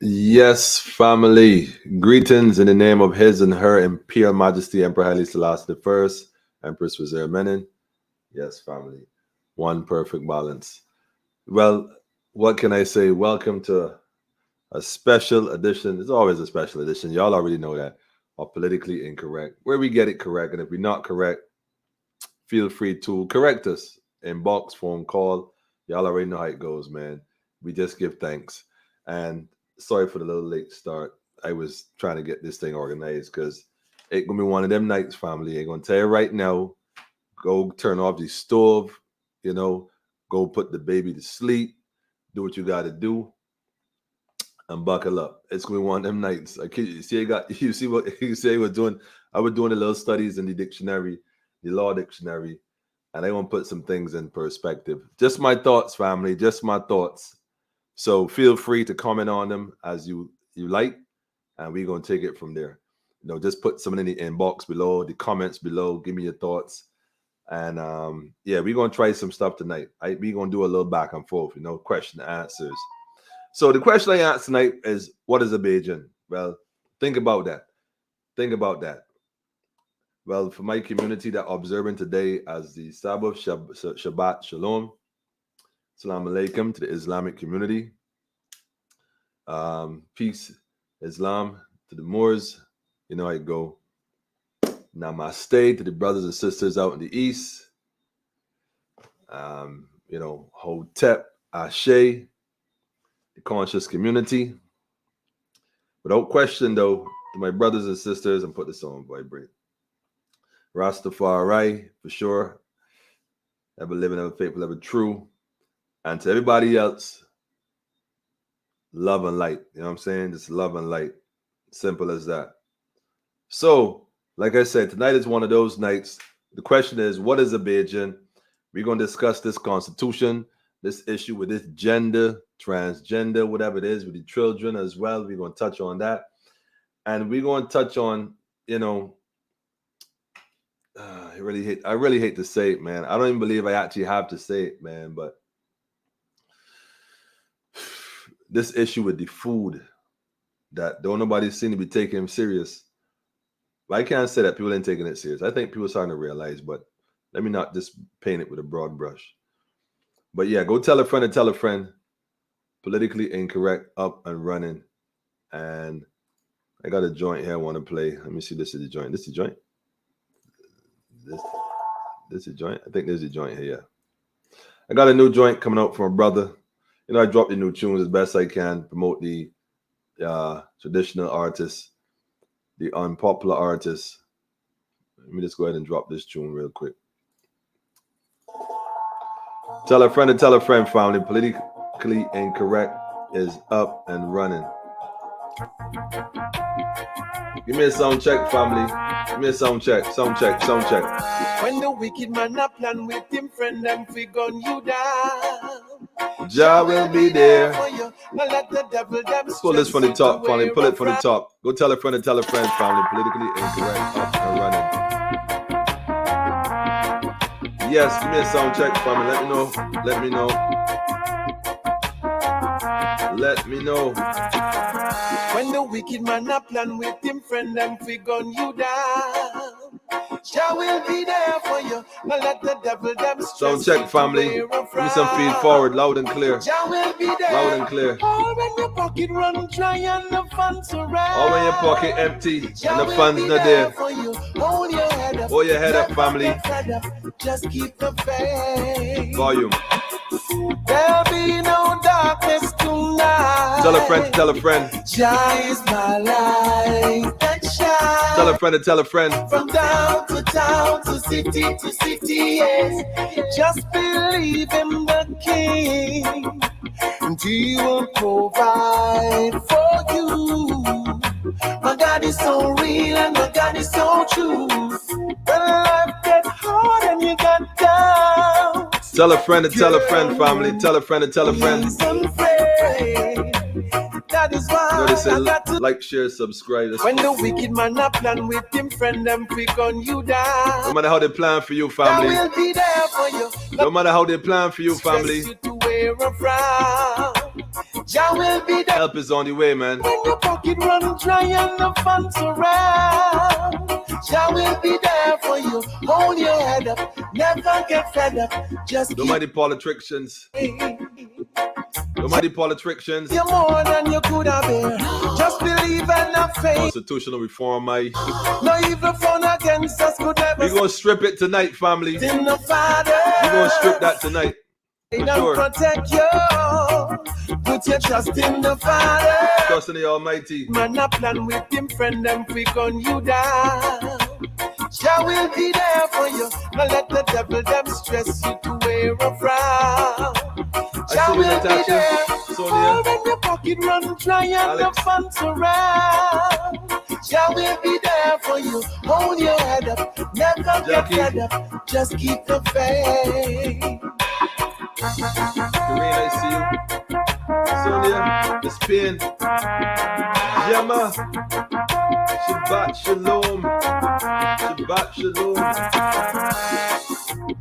Yes, family. Greetings in the name of His and Her Imperial Majesty Emperor Haile Selassie the First, Empress Wazir Menin. Yes, family. One perfect balance. Well, what can I say? Welcome to a special edition. It's always a special edition. Y'all already know that. Of Politically Incorrect, where we get it correct. And if we're not correct, feel free to correct us. Inbox, phone call. Y'all already know how it goes, man. We just give thanks. And sorry for the little late start. I was trying to get this thing organized because it gonna be one of them nights, family. I'm gonna tell you right now, go turn off the stove, you know, go put the baby to sleep, do what you gotta do, and buckle up. It's gonna be one of them nights. You see, I got you see what you say I was doing. I was doing the little studies in the dictionary, the law dictionary, and I want to put some things in perspective. Just my thoughts, family. Just my thoughts. So feel free to comment on them as you like, and we're gonna take it from there. Just put something in the inbox below, the comments below. Give me your thoughts, and yeah, we're gonna try some stuff tonight. We're gonna do a little back and forth, question and answers. So the question I asked tonight is, what is a Bajan? Well, think about that. Think about that. Well, for my community that observing today as the Sabbath Shabbat Shalom, Salam Alaikum to the Islamic community. Peace, Islam to the Moors. You know how it go. Namaste to the brothers and sisters out in the East. Hotep, Ashe, the conscious community. Without question, though, to my brothers and sisters, and put this on vibrate. Rastafari, for sure. Ever living, ever faithful, ever true. And to everybody else, love and light. You know what I'm saying? Just love and light. Simple as that. So, like I said, tonight is one of those nights. The question is, what is a Bajan? We're going to discuss this constitution, this issue with this gender, transgender, whatever it is, with the children as well. We're going to touch on that. And we're going to touch on, I really hate to say it, man. I don't even believe I actually have to say it, man. But this issue with the food that don't nobody seem to be taking serious. But I can't say that people ain't taking it serious. I think people are starting to realize, but let me not just paint it with a broad brush. But yeah, go tell a friend and tell a friend. Politically Incorrect, up and running. And I got a joint here I want to play. Let me see. This is the joint. This is the joint. This is the joint. I think there's a joint here. Yeah. I got a new joint coming out from a brother. I drop the new tunes as best I can, promote the traditional artists, the unpopular artists. Let me just go ahead and drop this tune real quick. Tell a friend and tell a friend, family. Politically Incorrect is up and running. Give me a sound check, family. Give me a sound check, sound check, sound check. When the wicked man a plan with him friend, them fi gun you down. Jah will be there. Let's pull this from the top, family. Pull it from the top. Go tell a friend and tell a friend, family. Politically Incorrect, up and running. Yes, give me a sound check, family. Let me know. Let me know. Let me know. When the wicked man a plan with him friend, them fi gun you down. Jah will be there for you. Now let the devil them sound check, family. Give me some feed forward, loud and clear. Jah will be there. Loud and clear. All when your pocket run dry and the funds around. All when your pocket empty and the funds not there. Hold your head up. Hold your head up, family. Just keep the faith. Volume. There'll be no darkness tonight. Tell a friend to tell a friend. Jah is my light that shines. Tell a friend to tell a friend. From town to city, yes. Just believe in the King, and He will provide for you. My God is so real and my God is so true. When life gets hard and you got down, tell a friend to tell a friend, family. Tell a friend to tell a friend. That is why I got to like, share, subscribe. When the wicked man a plan with him friend, them pick on you down. No matter how they plan for you, family. I will be there for you. No matter how they plan for you, family. You to wear a frown. Jah will be there. Help is on the way, man. When your pocket run dry and the funds around, Jah will be there for you. Hold your head up, never get fed up. Just Don't mind the politicians. Don't mind the politicians. You're more than you could have been. Just believe and have faith. Constitutional reform, mate. No evil fun against us could never. We're gonna strip it tonight, family. In the Father. We're gonna strip that tonight. For sure. Protect you. Put your trust in the Father. Trust in the Almighty. Man, a plan with him, friend, and we gun you down. Jah will be there for you. Now let the devil them stress you to wear a frown. Jah will be there. Sonia. When your pocket run dry and the funds around. Jah will be there for you. Hold your head up. Never Jackie. get fed up. Just keep the faith. Karine, I see you. Sonia, Miss Payne. Gemma. Shabbat Shalom. Shabbat Shalom.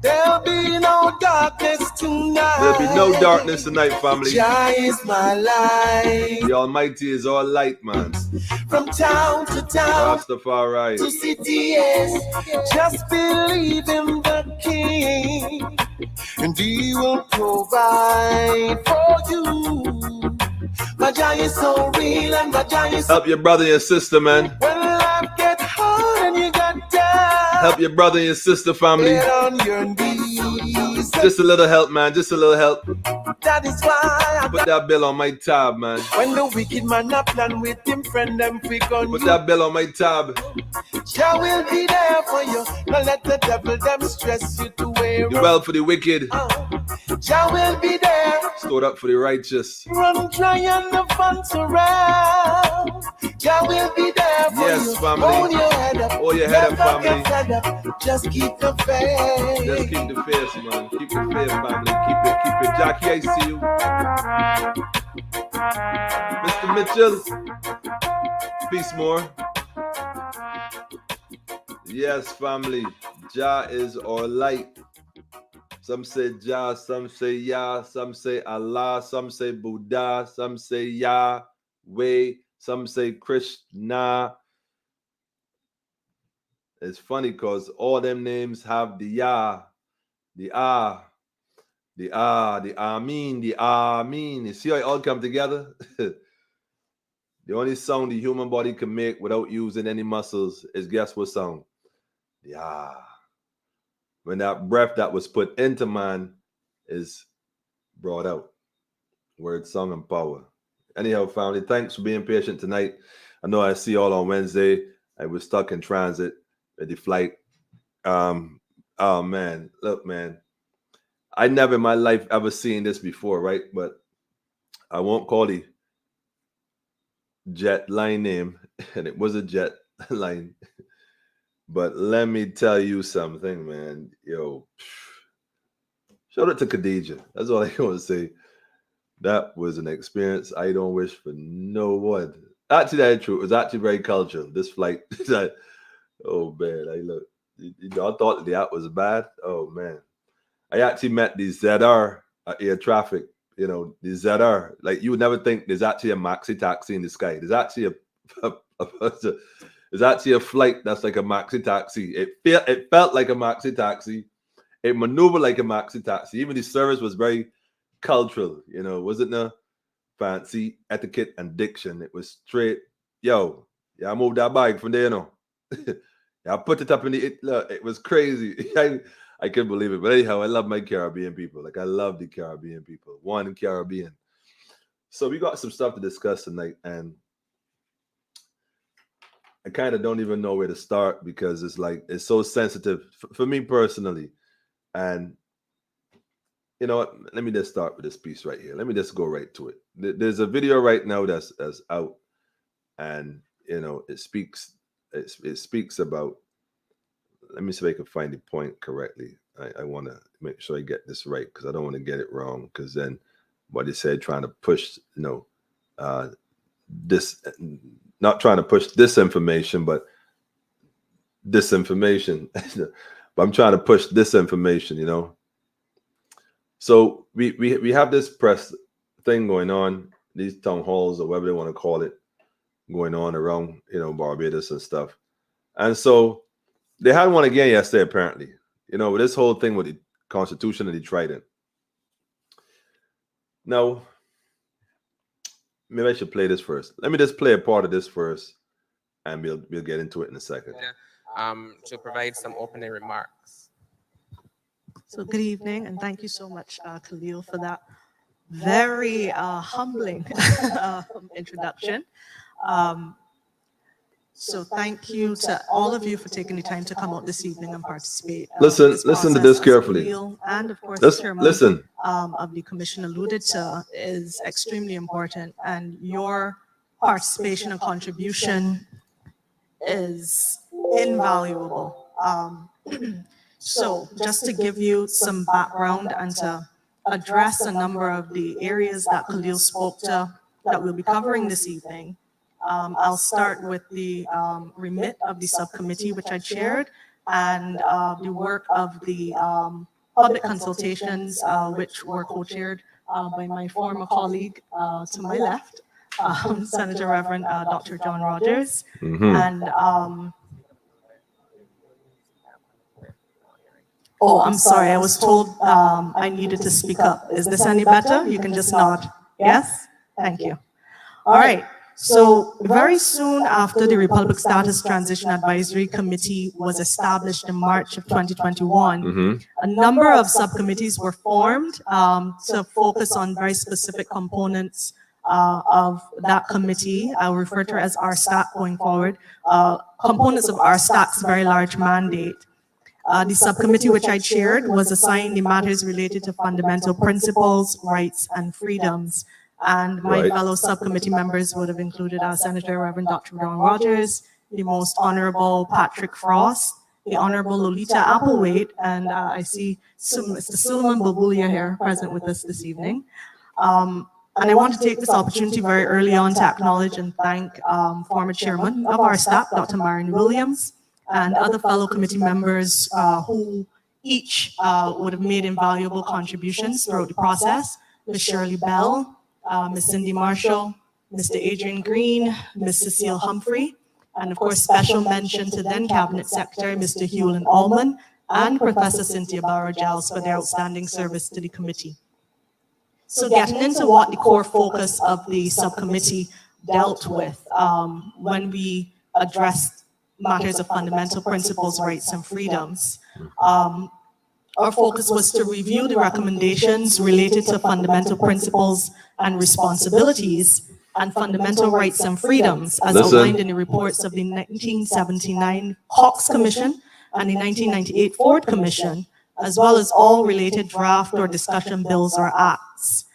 There'll be no darkness tonight. There'll be no darkness tonight, family. Jah is my light. The Almighty is our light, man. From town to town, Rastafari. to city, yes. Just believe in the King, and He will provide for you. My Jah is so real, and my Jah is so. Help your brother and your sister, man. When life get hard and you got down, Help your brother and your sister, family. get on your knees. Just a little help, man. Just a little help. That is why I Put that bill on my tab, man. when the wicked man a plan with him friend them quick on Put you. that bill on my tab. Jah will be there for you. Now let the devil them stress you to wear. The well for the wicked, Jah will be there. stored up for the righteous. Run dry and the funds around. Jah will be there for Yes, you. family. Hold your head up. Hold your head up, Never family. get fed up. Just keep the faith. Just keep the faith, man. Keep the faith, family. Keep it. Jackie, I see you. Mr. Mitchell. Peace more. Yes, family. Jah is our light. Some say Jah, some say Yah, some say Allah, some say Buddha, some say Yahweh, some say Krishna. It's funny because all them names have the Yah, the Ah, the Ah, the Amin, the Amin. You see how it all come together? The only sound the human body can make without using any muscles is guess what sound? The Ah. When that breath that was put into man is brought out. Word, song, and power. Anyhow, family, thanks for being patient tonight. I know I see y'all on Wednesday. I was stuck in transit at the flight. Oh, man. Look, man. I never in my life ever seen this before, right? But I won't call the jet line name, and it was a jet line. But let me tell you something, man. Yo, shout out to Khadija. That's all I want to say. That was an experience I don't wish for no one. Actually, that's true. It was actually very cultural. This flight, oh man, I thought that was bad. Oh man, I actually met the ZR air traffic. You know, the ZR. Like you would never think there's actually a maxi taxi in the sky. There's actually There's actually a flight that's like a maxi taxi. It felt like a maxi taxi. It maneuvered like a maxi taxi. Even the service was very cultural. You know, wasn't no fancy etiquette and diction. It was straight. Yo, yeah, I moved that bag from there, you know. Yeah, I put it up in the. It was crazy. I couldn't believe it. But anyhow, I love my Caribbean people. Like I love the Caribbean people. One Caribbean. So we got some stuff to discuss tonight, and I kind of don't even know where to start because it's so sensitive for me personally. And you know what? Let me just start with this piece right here. Let me just go right to it. There's a video right now that's out, and you know it speaks about. Let me see if I can find the point correctly. I want to make sure I get this right because I don't want to get it wrong. Because then what he said, trying to push, this. Not trying to push disinformation, but disinformation. But I'm trying to push disinformation, you know. So we have this press thing going on, these town halls or whatever they want to call it going on around, Barbados and stuff. And so they had one again yesterday, apparently. With this whole thing with the Constitution and the Trident. Now, maybe I should play this first. Let me just play a part of this first, and we'll get into it in a second. To provide some opening remarks. So good evening, and thank you so much, Khalil, for that very humbling introduction. Um, so thank you to all of you for taking the time to come out this evening and participate. Listen to this carefully. Khalil and of course, Let's the chairman listen. of the commission alluded to is extremely important, and your participation and contribution is invaluable. So just to give you some background and to address a number of the areas that Khalil spoke to that we'll be covering this evening, I'll start with the remit of the subcommittee, which I chaired, and the work of the public consultations, which were co-chaired by my former colleague to my left, Senator Reverend Dr. John Rogers. And oh, I'm sorry, I was told I needed to speak up. Is this any better? You can just nod. Yes? Thank you. All right. So very soon after the Republic Status Transition Advisory Committee was established in March of 2021, a number of subcommittees were formed to focus on very specific components of that committee. I'll refer to her as RSTAC going forward, components of RSTAC's very large mandate. The subcommittee which I chaired was assigned the matters related to fundamental principles, rights, and freedoms. And my fellow subcommittee members would have included Senator Reverend Dr. John Rogers, the Most Honorable Patrick Frost, the Honorable Lolita Applewaite, and I see Mr. Suleiman Bulbulia here present with us this evening. And I want to take this opportunity very early on to acknowledge and thank former chairman of our staff, Dr. Marion Williams, and other fellow committee members who each would have made invaluable contributions throughout the process. Ms. Shirley Bell, Ms. Cindy Marshall, Mr. Adrian Green, Ms. Cecile Humphrey, and of course, special mention to then Cabinet Secretary, Mr. Hewlin Allman, and Professor Cynthia Barrow-Giles for their outstanding service to the committee. So getting into what the core focus of the subcommittee dealt with when we addressed matters of fundamental principles, rights, and freedoms. Our focus was to review the recommendations related to fundamental principles and responsibilities and fundamental rights and freedoms as outlined in the reports of the 1979 Hawks Commission and the 1998 Ford Commission, as well as all related draft or discussion bills or acts,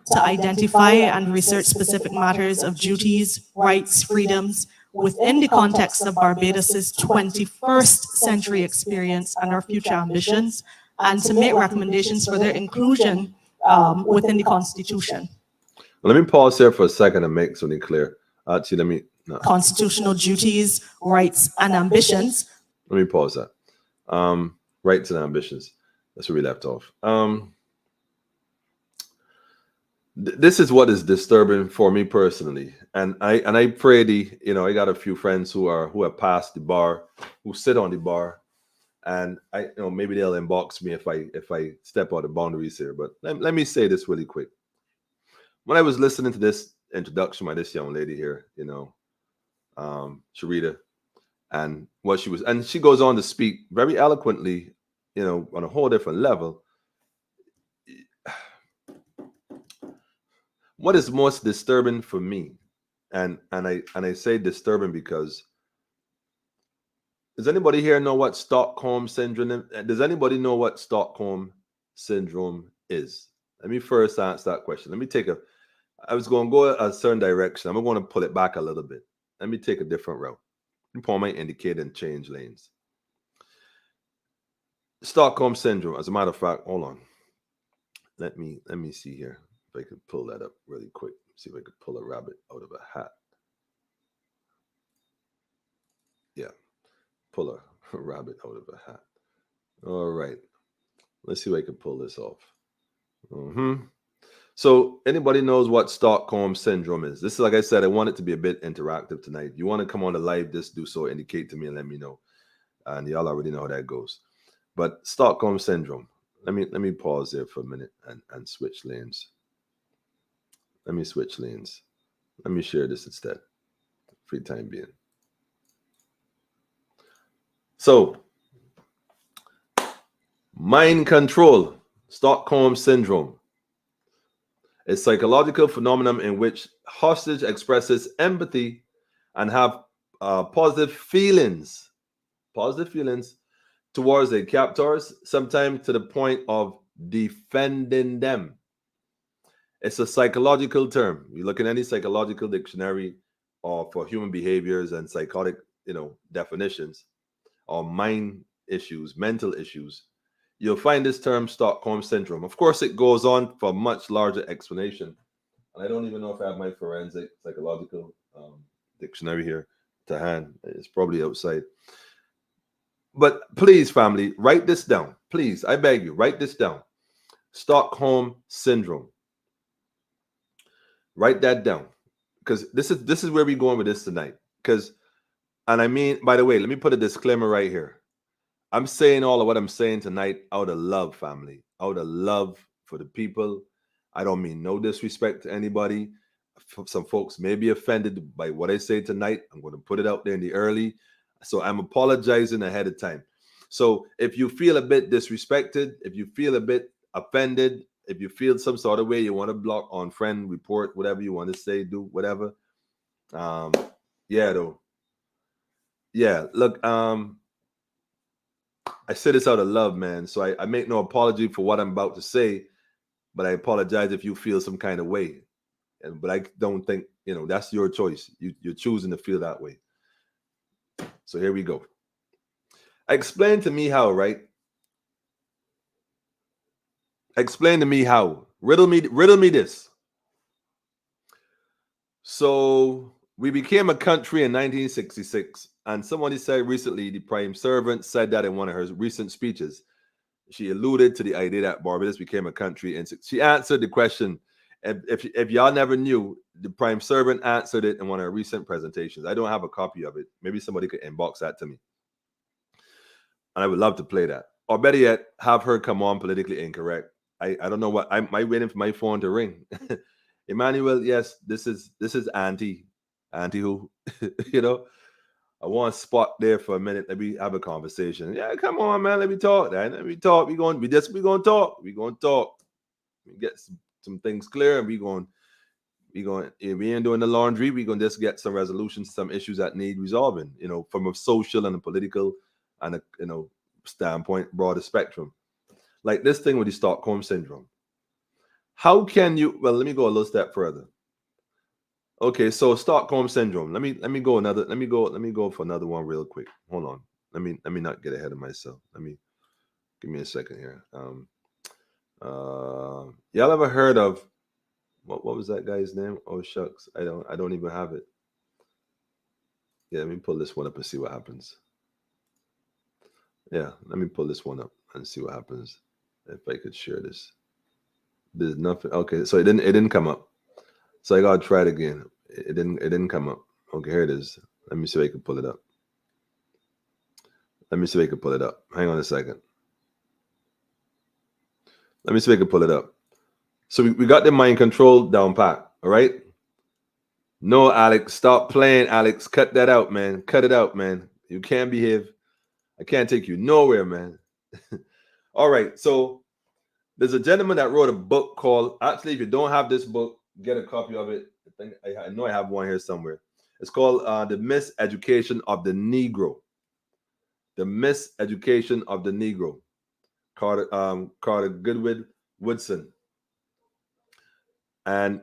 to identify and research specific matters of duties, rights, freedoms, within the context of Barbados's 21st century experience and our future ambitions, and to make recommendations for their inclusion within the Constitution. Well, let me pause here for a second and make something clear. Actually, Constitutional duties, rights, and ambitions. Let me pause that. Rights and ambitions. That's where we left off. This is what is disturbing for me personally, and I pray I got a few friends who have passed the bar, who sit on the bar, and maybe they'll inbox me if I step out of boundaries here. But let me say this really quick. When I was listening to this introduction by this young lady here, Sharita, and what she goes on to speak very eloquently, on a whole different level. What is most disturbing for me, and I say disturbing because, does anybody here know what Stockholm syndrome? Does anybody know what Stockholm syndrome is? Let me first answer that question. I was going to go a certain direction. I'm going to pull it back a little bit. Let me take a different route. Let me pull my indicator and change lanes. Stockholm syndrome, as a matter of fact, hold on. Let me see here. If I could pull that up really quick, see if I could pull a rabbit out of a hat. Yeah, pull a rabbit out of a hat. All right, let's see if I can pull this off. So anybody knows what Stockholm syndrome is? This is, like I said, I want it to be a bit interactive tonight. If you want to come on the live, just do so, indicate to me and let me know. And y'all already know how that goes. But Stockholm syndrome. Let me pause there for a minute and switch lanes. Let me switch lanes. Let me share this instead. Free time being. So, mind control, Stockholm syndrome. A psychological phenomenon in which hostage expresses empathy and have positive feelings towards their captors, sometimes to the point of defending them. It's a psychological term. You look in any psychological dictionary or for human behaviors and psychotic, definitions or mind issues, mental issues, you'll find this term Stockholm syndrome. Of course, it goes on for much larger explanation. And I don't even know if I have my forensic psychological dictionary here to hand. It's probably outside. But please, family, write this down. Please, I beg you, write this down. Stockholm syndrome. Write that down, because this is where we're going with this tonight. And I mean, by the way, let me put a disclaimer right here. I'm saying all of what I'm saying tonight out of love, family, out of love for the people. I don't mean no disrespect to anybody. Some folks may be offended by what I say tonight. I'm going to put it out there in the early. So I'm apologizing ahead of time. So if you feel a bit disrespected, if you feel a bit offended, if you feel some sort of way, you want to block, on friend, report, whatever you want to say, do whatever. Look, I say this out of love, man. So I make no apology for what I'm about to say, but I apologize if you feel some kind of way. But I don't think, that's your choice. You're choosing to feel that way. So here we go. Explain to me how, right? Explain to me how. Riddle me this. So we became a country in 1966, and somebody said recently, the prime servant said that in one of her recent speeches. She alluded to the idea that Barbados became a country, and she answered the question. If y'all never knew, the prime servant answered it in one of her recent presentations. I don't have a copy of it. Maybe somebody could inbox that to me, and I would love to play that. Or better yet, have her come on politically incorrect. I don't know what I'm waiting for my phone to ring. Emmanuel, yes, this is Auntie who, I want to spot there for a minute. Let me have a conversation. Yeah, come on, man. Let me talk. Let me talk. We're gonna talk. We're gonna talk. We get some things clear, and if we ain't doing the laundry, we're gonna just get some resolutions, some issues that need resolving, from a social and a political and a standpoint, broader spectrum. Like this thing with the Stockholm syndrome. How can you, well, let me go a little step further. Okay, so Stockholm syndrome. Let me go for another one real quick. Hold on. Let me not get ahead of myself. Give me a second here. Y'all ever heard of what was that guy's name? Oh shucks, I don't even have it. Yeah, let me pull this one up and see what happens. Yeah, let me pull this one up and see what happens. If I could share this. There's nothing. Okay, so it didn't come up. So I gotta try it again. It didn't come up. Okay, here it is. Let me see if I can pull it up. Hang on a second. Let me see if I can pull it up. So we got the mind control down pat. All right. No, Alex, stop playing, Alex. Cut that out, man. Cut it out, man. You can't behave. I can't take you nowhere, man. All right. So there's a gentleman that wrote a book called, actually, if you don't have this book, get a copy of it. I know I have one here somewhere. It's called The Miseducation of the Negro. The Miseducation of the Negro. Carter Goodwin Woodson. And,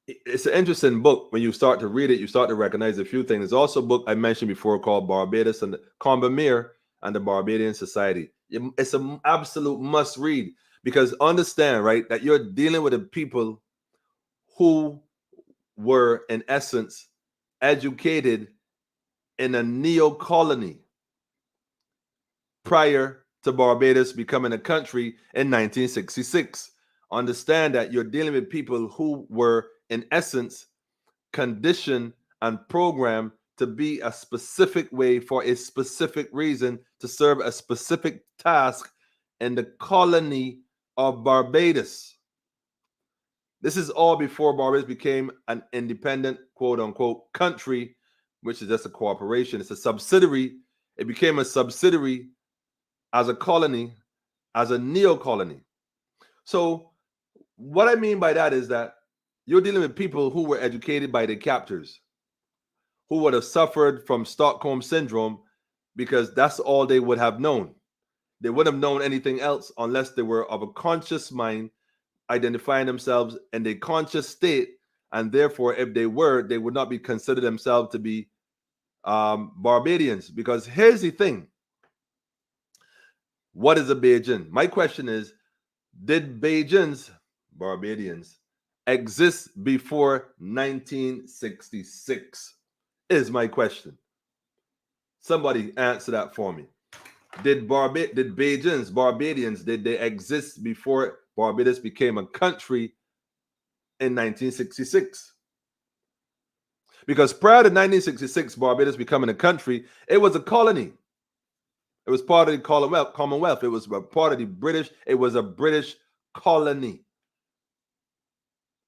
it's an interesting book. When you start to read it, you start to recognize a few things. There's also a book I mentioned before called Barbados and Combamere and the Barbadian Society. It's an absolute must read, because understand, right, that you're dealing with a people who were, in essence, educated in a neo-colony prior to Barbados becoming a country in 1966. Understand that you're dealing with people who were, in essence, conditioned and programmed to be a specific way for a specific reason to serve a specific task in the colony of Barbados. This is all before Barbados became an independent, quote unquote, country, which is just a corporation. It's a subsidiary. It became a subsidiary as a colony, as a neo colony. So, what I mean by that is that you're dealing with people who were educated by their captors, who would have suffered from Stockholm syndrome because that's all they would have known. They wouldn't have known anything else unless they were of a conscious mind, identifying themselves in a conscious state. And therefore, if they were, they would not be considered themselves to be Barbadians. Because here's the thing. What is a Bajan? My question is, did Bajans, Barbadians, exist before 1966? Is my question. Somebody answer that for me. Did Bajans, Barbadians, did they exist before Barbados became a country in 1966? Because prior to 1966, Barbados becoming a country, it was a colony. It was part of the Commonwealth. It was a part of the British. It was a British colony.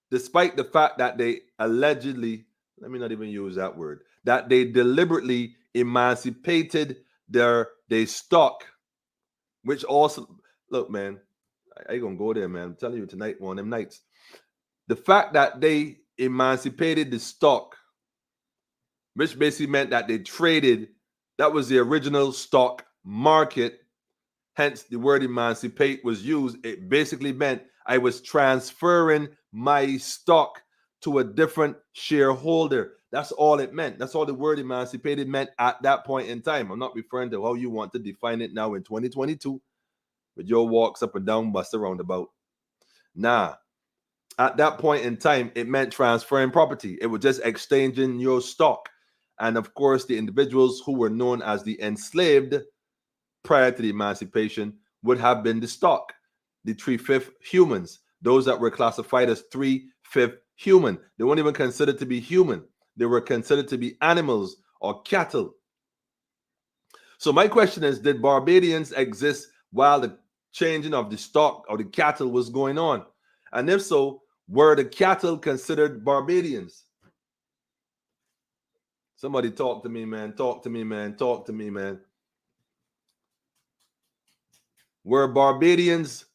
Despite the fact that they allegedly, let me not even use that word, that they deliberately emancipated their stock, which also, look, man, I ain't gonna go there, man. I'm telling you tonight, one of them nights. The fact that they emancipated the stock, which basically meant that they traded, that was the original stock market. Hence, the word emancipate was used. It basically meant I was transferring my stock to a different shareholder. That's all it meant. That's all the word emancipated meant at that point in time. I'm not referring to how you want to define it now in 2022 with your walks up and down bus roundabout. Nah, at that point in time, it meant transferring property. It was just exchanging your stock. And of course, the individuals who were known as the enslaved prior to the emancipation would have been the stock, the 3/5 humans, those that were classified as 3/5 human. They weren't even considered to be human. They were considered to be animals or cattle. So my question is, did Barbadians exist while the changing of the stock or the cattle was going on? And if so, were the cattle considered Barbadians? Somebody talk to me, man. Talk to me, man. Talk to me, man. Were Barbadians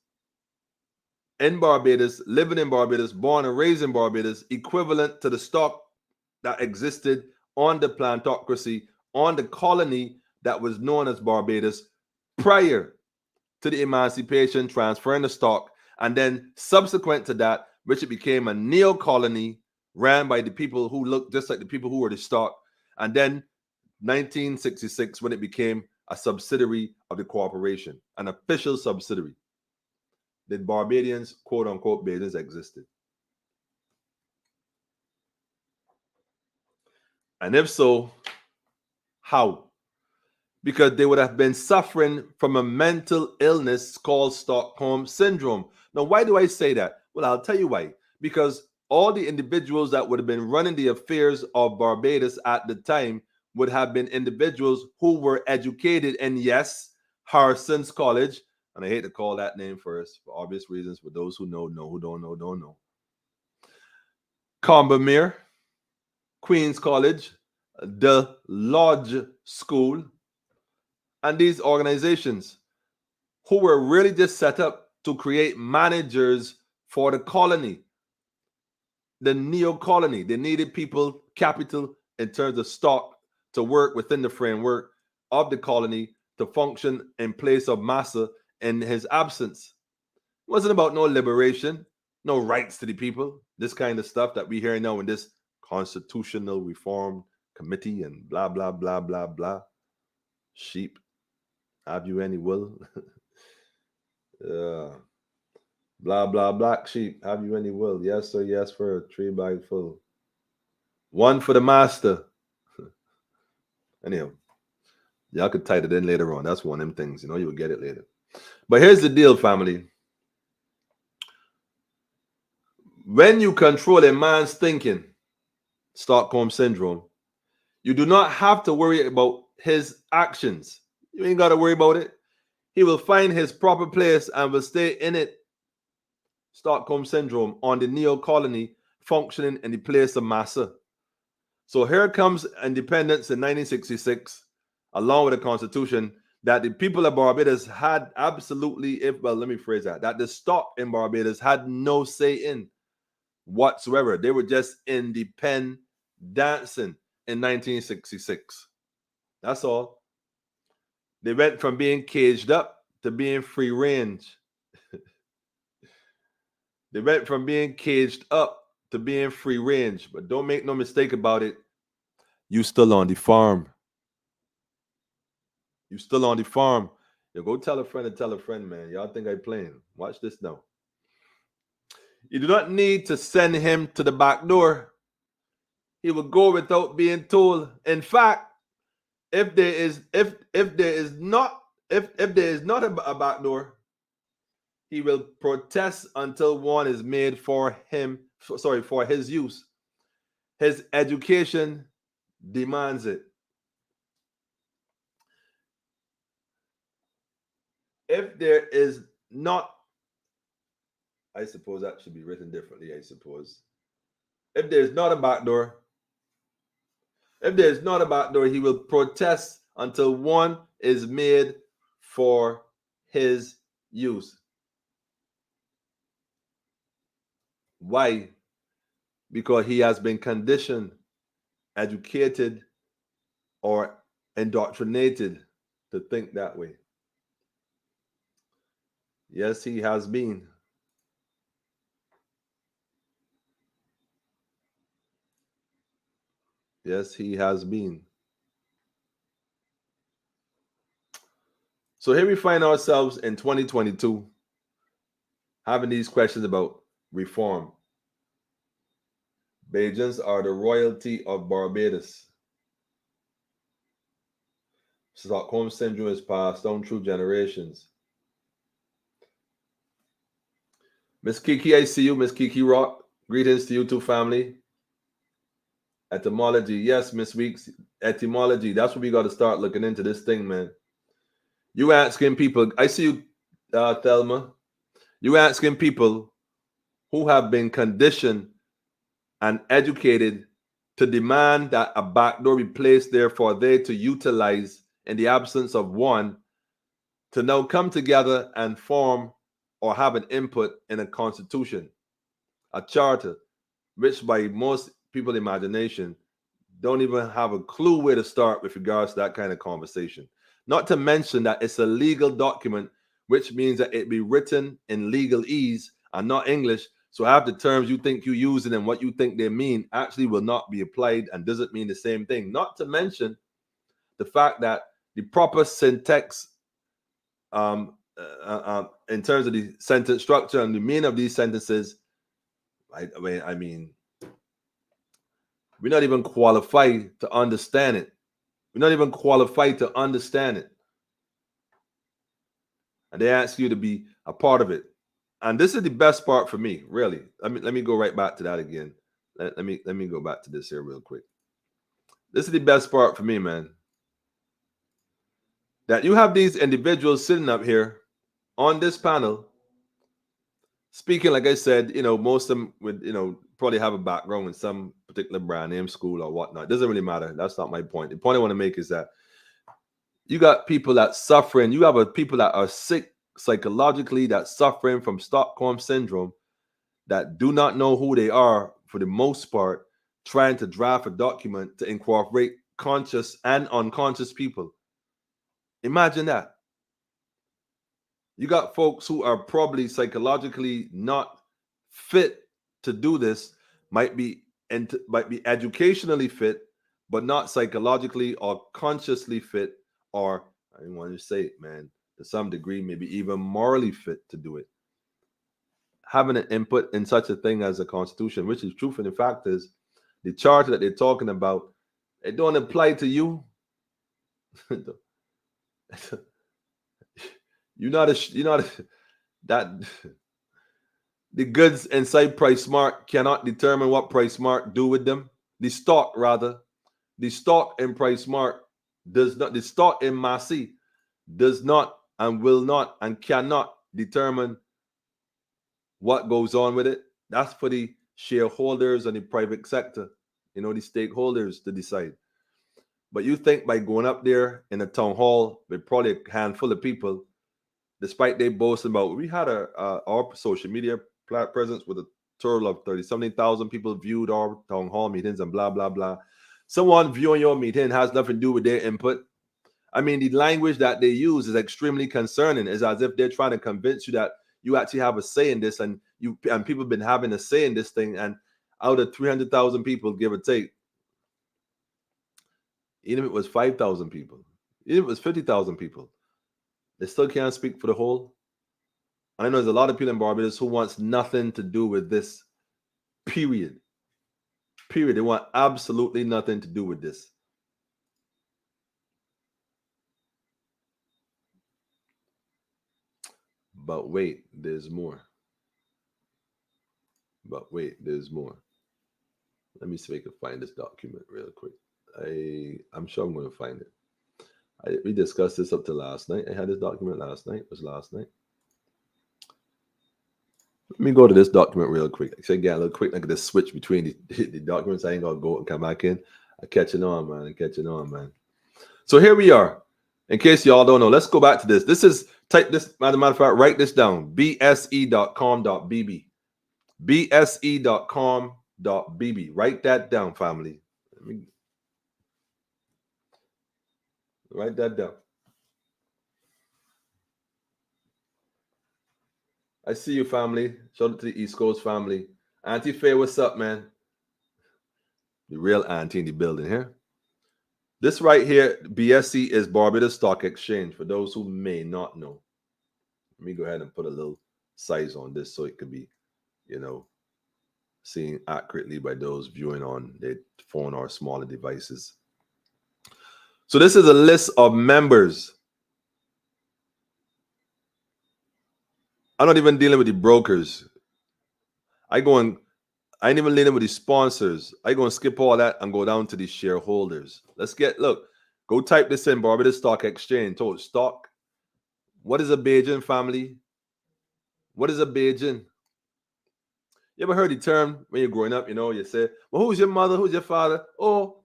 in Barbados, living in Barbados, born and raised in Barbados, equivalent to the stock that existed on the plantocracy, on the colony that was known as Barbados prior to the emancipation, transferring the stock, and then subsequent to that, which it became a neo-colony ran by the people who looked just like the people who were the stock, and then 1966 when it became a subsidiary of the corporation, an official subsidiary. Did Barbadians, quote unquote, Bajans existed? And if so, how? Because they would have been suffering from a mental illness called Stockholm syndrome. Now, why do I say that? Well, I'll tell you why. Because all the individuals that would have been running the affairs of Barbados at the time would have been individuals who were educated in, yes, Harrison's College. And I hate to call that name first for obvious reasons. For those who know, who don't know, don't know. Combermere, Queen's College, the Lodge School, and these organizations who were really just set up to create managers for the colony, the neo-colony. They needed people, capital in terms of stock to work within the framework of the colony to function in place of Massa in his absence. It wasn't about no liberation, no rights to the people, this kind of stuff that we hear now in this constitutional reform committee and blah, blah, blah, blah, blah. Sheep, have you any wool? Blah, blah, black sheep, have you any wool? Yes, sir, yes, for a 3 bag full. One for the master. Anyhow, y'all could type it in later on. That's one of them things, you'll get it later. But here's the deal, family. When you control a man's thinking, Stockholm Syndrome, you do not have to worry about his actions. You ain't got to worry about it. He will find his proper place and will stay in it. Stockholm Syndrome on the neo colony functioning in the place of massa. So here comes independence in 1966, along with a constitution that the people of Barbados had absolutely, let me phrase that the stock in Barbados had no say in whatsoever. They were just independent dancing in 1966. That's all. They went from being caged up to being free range. They went from being caged up to being free range. But don't make no mistake about it. You still on the farm. You still on the farm. You go tell a friend and tell a friend, man. Y'all think I playing. Watch this now. You do not need to send him to the back door. He will go without being told. In fact, if there is not a back door, he will protest until one is made for his use. His education demands it. If there is not, I suppose that should be written differently, I suppose. If there's not a back door, he will protest until one is made for his use. Why? Because he has been conditioned, educated, or indoctrinated to think that way. Yes, he has been. Yes, he has been. So here we find ourselves in 2022 having these questions about reform. Bajans are the royalty of Barbados. Stockholm Syndrome is passed down through generations. Miss Kiki, I see you. Miss Kiki Rock. Greetings to you too, family. Etymology. Yes, Miss Weeks. Etymology. That's what we got to start looking into this thing, man. You asking people. I see you, Thelma. You asking people who have been conditioned and educated to demand that a backdoor be placed there for they to utilize in the absence of one, to now come together and form or have an input in a constitution, a charter, which by most people's imagination don't even have a clue where to start with regards to that kind of conversation. Not to mention that it's a legal document, which means that it be written in legalese and not English. So half the terms you think you're using and what you think they mean actually will not be applied and doesn't mean the same thing. Not to mention the fact that the proper syntax in terms of the sentence structure and the meaning of these sentences, I mean, we're not even qualified to understand it. We're not even qualified to understand it. And they ask you to be a part of it. And this is the best part for me, really. Let me go right back to that again. Let me go back to this here real quick. This is the best part for me, man. That you have these individuals sitting up here on this panel speaking, like I said, most of them would, probably have a background in some particular brand name school or whatnot. It doesn't really matter. That's not my point. The point I want to make is that you got people that suffering. You have people that are sick psychologically, that suffering from Stockholm Syndrome, that do not know who they are for the most part, trying to draft a document to incorporate conscious and unconscious people. Imagine that. You got folks who are probably psychologically not fit to do this, might be educationally fit, but not psychologically or consciously fit, or I don't want to say it, man, to some degree, maybe even morally fit to do it. Having an input in such a thing as a constitution, which is truth, and the fact is, the charter that they're talking about, it don't apply to you. You're not that The goods inside PriceSmart cannot determine what PriceSmart do with them. The stock, rather, the stock in PriceSmart does not, the stock in Massey does not and will not and cannot determine what goes on with it. That's for the shareholders and the private sector, the stakeholders to decide. But you think by going up there in a town hall with probably a handful of people, despite they boasting about, we had our social media presence with a total of 30-something thousand people viewed our town hall meetings and blah, blah, blah. Someone viewing your meeting has nothing to do with their input. I mean, the language that they use is extremely concerning. It's as if they're trying to convince you that you actually have a say in this, and people have been having a say in this thing. And out of 300,000 people, give or take, even if it was 5,000 people, even if it was 50,000 people, they still can't speak for the whole. And I know there's a lot of people in Barbados who wants nothing to do with this. Period. Period. They want absolutely nothing to do with this. But wait, there's more. But wait, there's more. Let me see if I can find this document real quick. I'm sure I'm going to find it. We discussed this up to last night. I had this document last night. It was last night. Let me go to this document real quick. So again, a little quick. Look at this switch between the documents. I ain't gonna go and come back in. I'm catching on, man. I'm catching on, man. So here we are. In case y'all don't know, let's go back to this. This is, type this, matter of fact, write this down. bse.com.bb. bse.com.bb. Write that down, family. Let me write that down. I see you, family. Shout out to the East Coast family. Auntie Faye, what's up, man? The real auntie in the building here. This right here, BSE, is Barbados Stock Exchange, for those who may not know. Let me go ahead and put a little size on this so it can be, seen accurately by those viewing on their phone or smaller devices. So this is a list of members. I'm not even dealing with the brokers. I ain't even dealing with the sponsors. I go and skip all that and go down to the shareholders. Go type this in, Barbados Stock Exchange. Total stock. What is a Bajan, family? What is a Bajan? You ever heard the term when you're growing up, you say, well, who's your mother? Who's your father? Oh,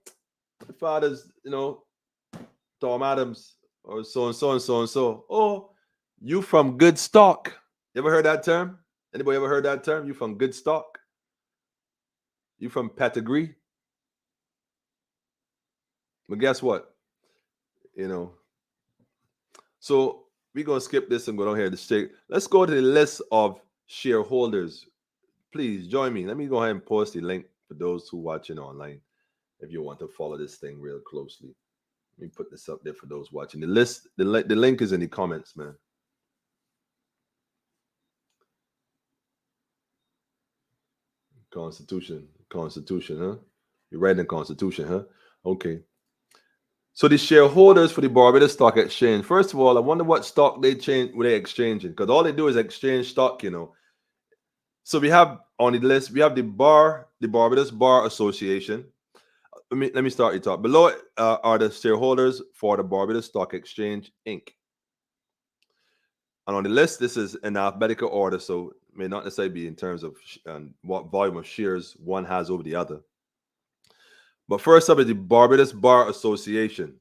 my father's, Tom Adams or so and so and so and so. Oh, you from good stock. You ever heard that term? Anybody ever heard that term? You from good stock? You from pedigree? But guess what? So we're going to skip this and go down here to straight. Let's go to the list of shareholders. Please join me. Let me go ahead and post the link for those who are watching online if you want to follow this thing real closely. Let me put this up there for those watching. The link is in the comments, man. Constitution, huh? You're writing the Constitution, huh? Okay. So the shareholders for the Barbados Stock Exchange. First of all, I wonder what stock they exchanging, because all they do is exchange stock, So we have on the list, we have the Barbados Bar Association. Let me start your top. Below are the shareholders for the Barbados Stock Exchange, Inc. And on the list, this is in alphabetical order, so it may not necessarily be in terms of what volume of shares one has over the other. But first up is the Barbados Bar Association,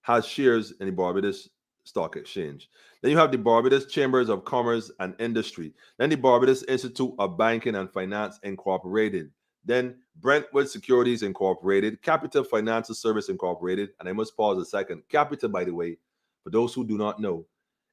has shares in the Barbados Stock Exchange. Then you have the Barbados Chambers of Commerce and Industry. Then the Barbados Institute of Banking and Finance Incorporated. Then Brentwood Securities Incorporated, Capital Financial Service Incorporated, and I must pause a second. Capital, by the way, for those who do not know,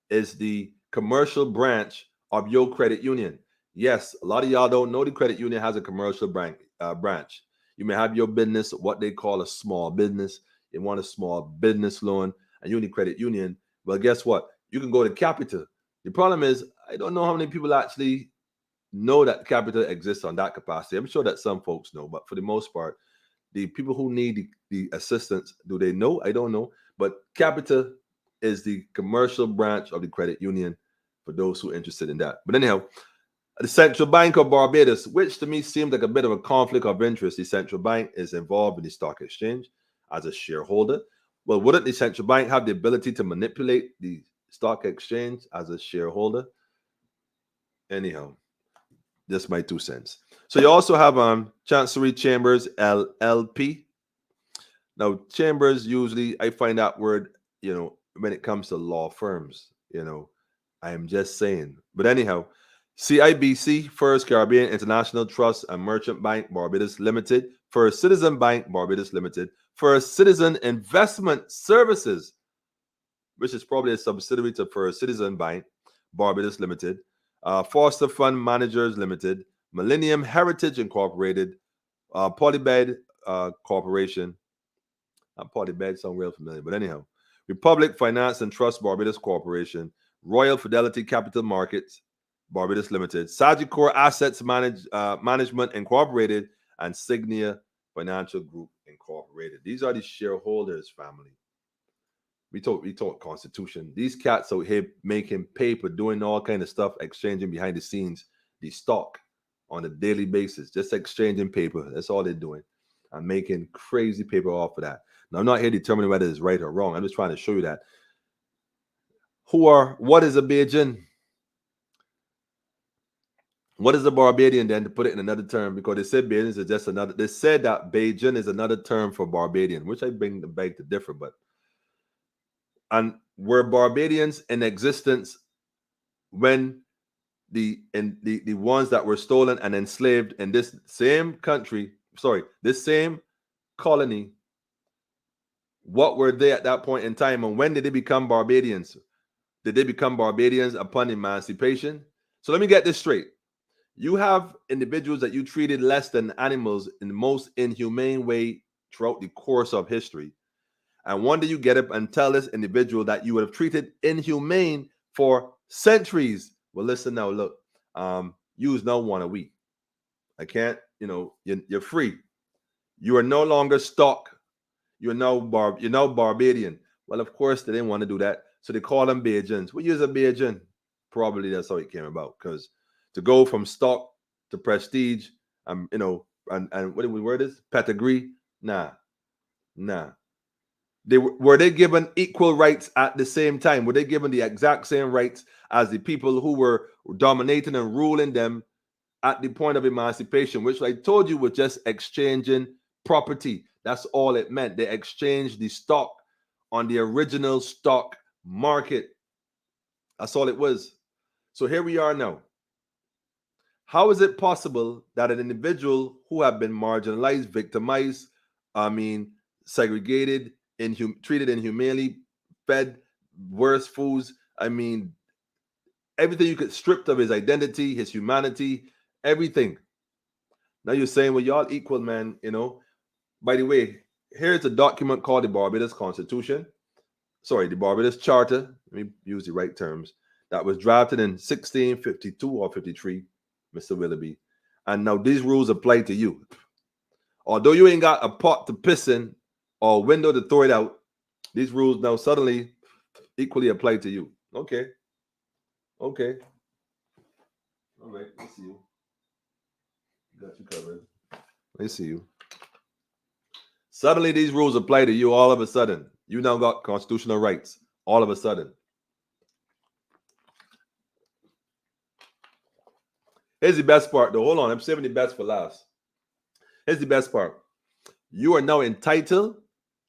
is the commercial branch of your credit union. Yes, a lot of y'all don't know the credit union has a commercial branch. You may have your business, what they call a small business. You want a small business loan, and you need credit union. Well, guess what? You can go to Capital. The problem is, I don't know how many people actually know that Capital exists on that capacity. I'm sure that some folks know, but for the most part, the people who need the assistance, do they know? I don't know. But Capital is the commercial branch of the credit union for those who are interested in that. But anyhow, The Central Bank of Barbados, which to me seemed like a bit of a conflict of interest. The central bank is involved in the stock exchange as a shareholder. Well, wouldn't the central bank have the ability to manipulate the stock exchange as a shareholder? Anyhow, just my 2 cents. So you also have Chancery Chambers LLP. Now, chambers usually, I find that word, when it comes to law firms, I am just saying. But anyhow, CIBC, First Caribbean International Trust and Merchant Bank, Barbados Limited, First Citizen Bank, Barbados Limited, First Citizen Investment Services, which is probably a subsidiary to First Citizen Bank, Barbados Limited, Foster Fund Managers Limited, Millennium Heritage Incorporated, Polybed Corporation. Polybed sound real familiar, but anyhow, Republic Finance and Trust Barbados Corporation, Royal Fidelity Capital Markets, Barbados Limited, Sagicor Assets Management Incorporated, and Signia Financial Group Incorporated. These are the shareholders, family. We talk constitution. These cats out here making paper, doing all kind of stuff, exchanging behind the scenes the stock on a daily basis, just exchanging paper. That's all they're doing. I'm making crazy paper off of that. Now, I'm not here determining whether it's right or wrong. I'm just trying to show you that. What is a Bajan? What is a Barbadian then, to put it in another term? Because they said Bajans is just another, they said that Bajan is another term for Barbadian, which I beg to differ, and were Barbadians in existence when the ones that were stolen and enslaved in this same country, this same colony, what were they at that point in time, and when did they become Barbadians? Did they become Barbadians upon emancipation? So let me get this straight. You have individuals that you treated less than animals in the most inhumane way throughout the course of history. And one day you get up and tell this individual that you would have treated inhumane for centuries. Well, listen now, look, use no one a week. I can't, you're free. You are no longer stock. You're now Barbadian. Well, of course, they didn't want to do that. So they call them Bajans. We use a Bajan. Probably that's how it came about. Because to go from stock to prestige, and what do we word is? Pedigree? Nah. Were they given equal rights at the same time? Were they given the exact same rights as the people who were dominating and ruling them at the point of emancipation, which I told you was just exchanging property? That's all it meant. They exchanged the stock on the original stock market. That's all it was. So here we are now. How is it possible that an individual who have been marginalized, victimized, segregated, treated inhumanely, fed worse foods, everything you could stripped of his identity, his humanity, everything. Now you're saying, well, y'all equal, man, By the way, here's a document called the Barbados Constitution. The Barbados Charter. Let me use the right terms. That was drafted in 1652 or 53, Mr. Willoughby. And now these rules apply to you. Although you ain't got a pot to piss in or window to throw it out, these rules now suddenly equally apply to you. Okay. All right, I see you. Got you covered. I see you. Suddenly these rules apply to you all of a sudden. You now got constitutional rights all of a sudden. Here's the best part, though. Hold on, I'm saving the best for last. Here's the best part. You are now entitled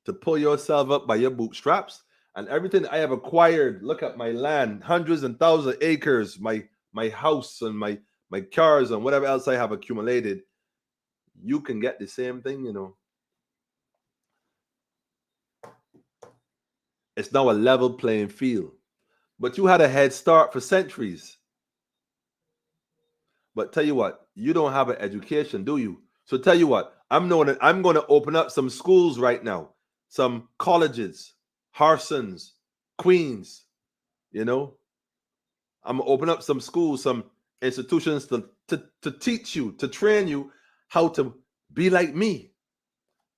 to pull yourself up by your bootstraps, and everything I have acquired. Look at my land, hundreds and thousands of acres, my house and my cars and whatever else I have accumulated. You can get the same thing, It's now a level playing field. But you had a head start for centuries. But tell you what, you don't have an education, do you? So tell you what, I'm going to open up some schools right now, some colleges, Harsons, Queens, I'm going to open up some schools, some institutions to teach you, to train you how to be like me,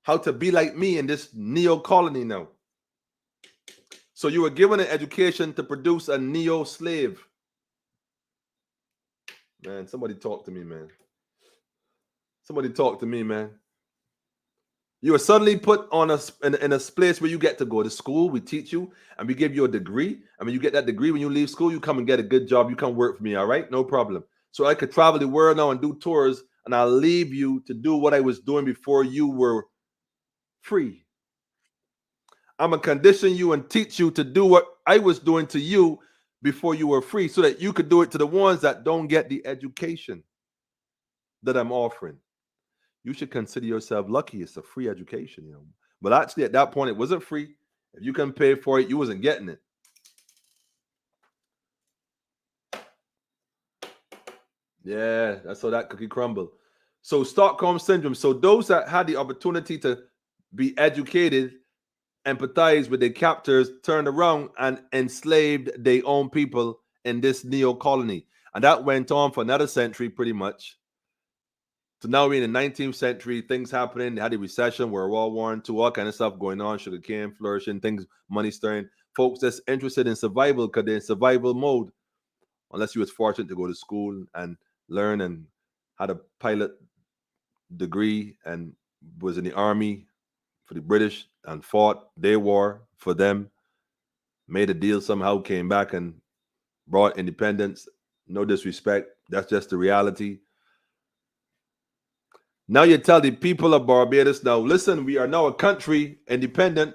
in this neo-colony now. So you were given an education to produce a neo-slave. Man, somebody talk to me, man. Somebody talk to me, man. You are suddenly put on in a place where you get to go to school. We teach you and we give you a degree. And when you get that degree, when you leave school, you come and get a good job. You come work for me, all right? No problem. So I could travel the world now and do tours, and I'll leave you to do what I was doing before you were free. I'm gonna condition you and teach you to do what I was doing to you before you were free, so that you could do it to the ones that don't get the education that I'm offering. You should consider yourself lucky. It's a free education, you know. But actually, at that point, it wasn't free. If you couldn't pay for it, you wasn't getting it. Yeah, that's how that cookie crumbled. So Stockholm syndrome. So those that had the opportunity to be educated, empathize with their captors, turned around and enslaved their own people in this neo colony, and that went on for another century, pretty much. So now we're in the 19th century, things happening. They had a recession, World War I, all kind of stuff going on, sugar cane flourishing, things, money stirring. Folks that's interested in survival because they're in survival mode, unless you was fortunate to go to school and learn and had a pilot degree and was in the army for the British and fought their war for them, made a deal somehow, came back and brought independence. No disrespect. That's just the reality. Now you tell the people of Barbados, now listen, we are now a country, independent,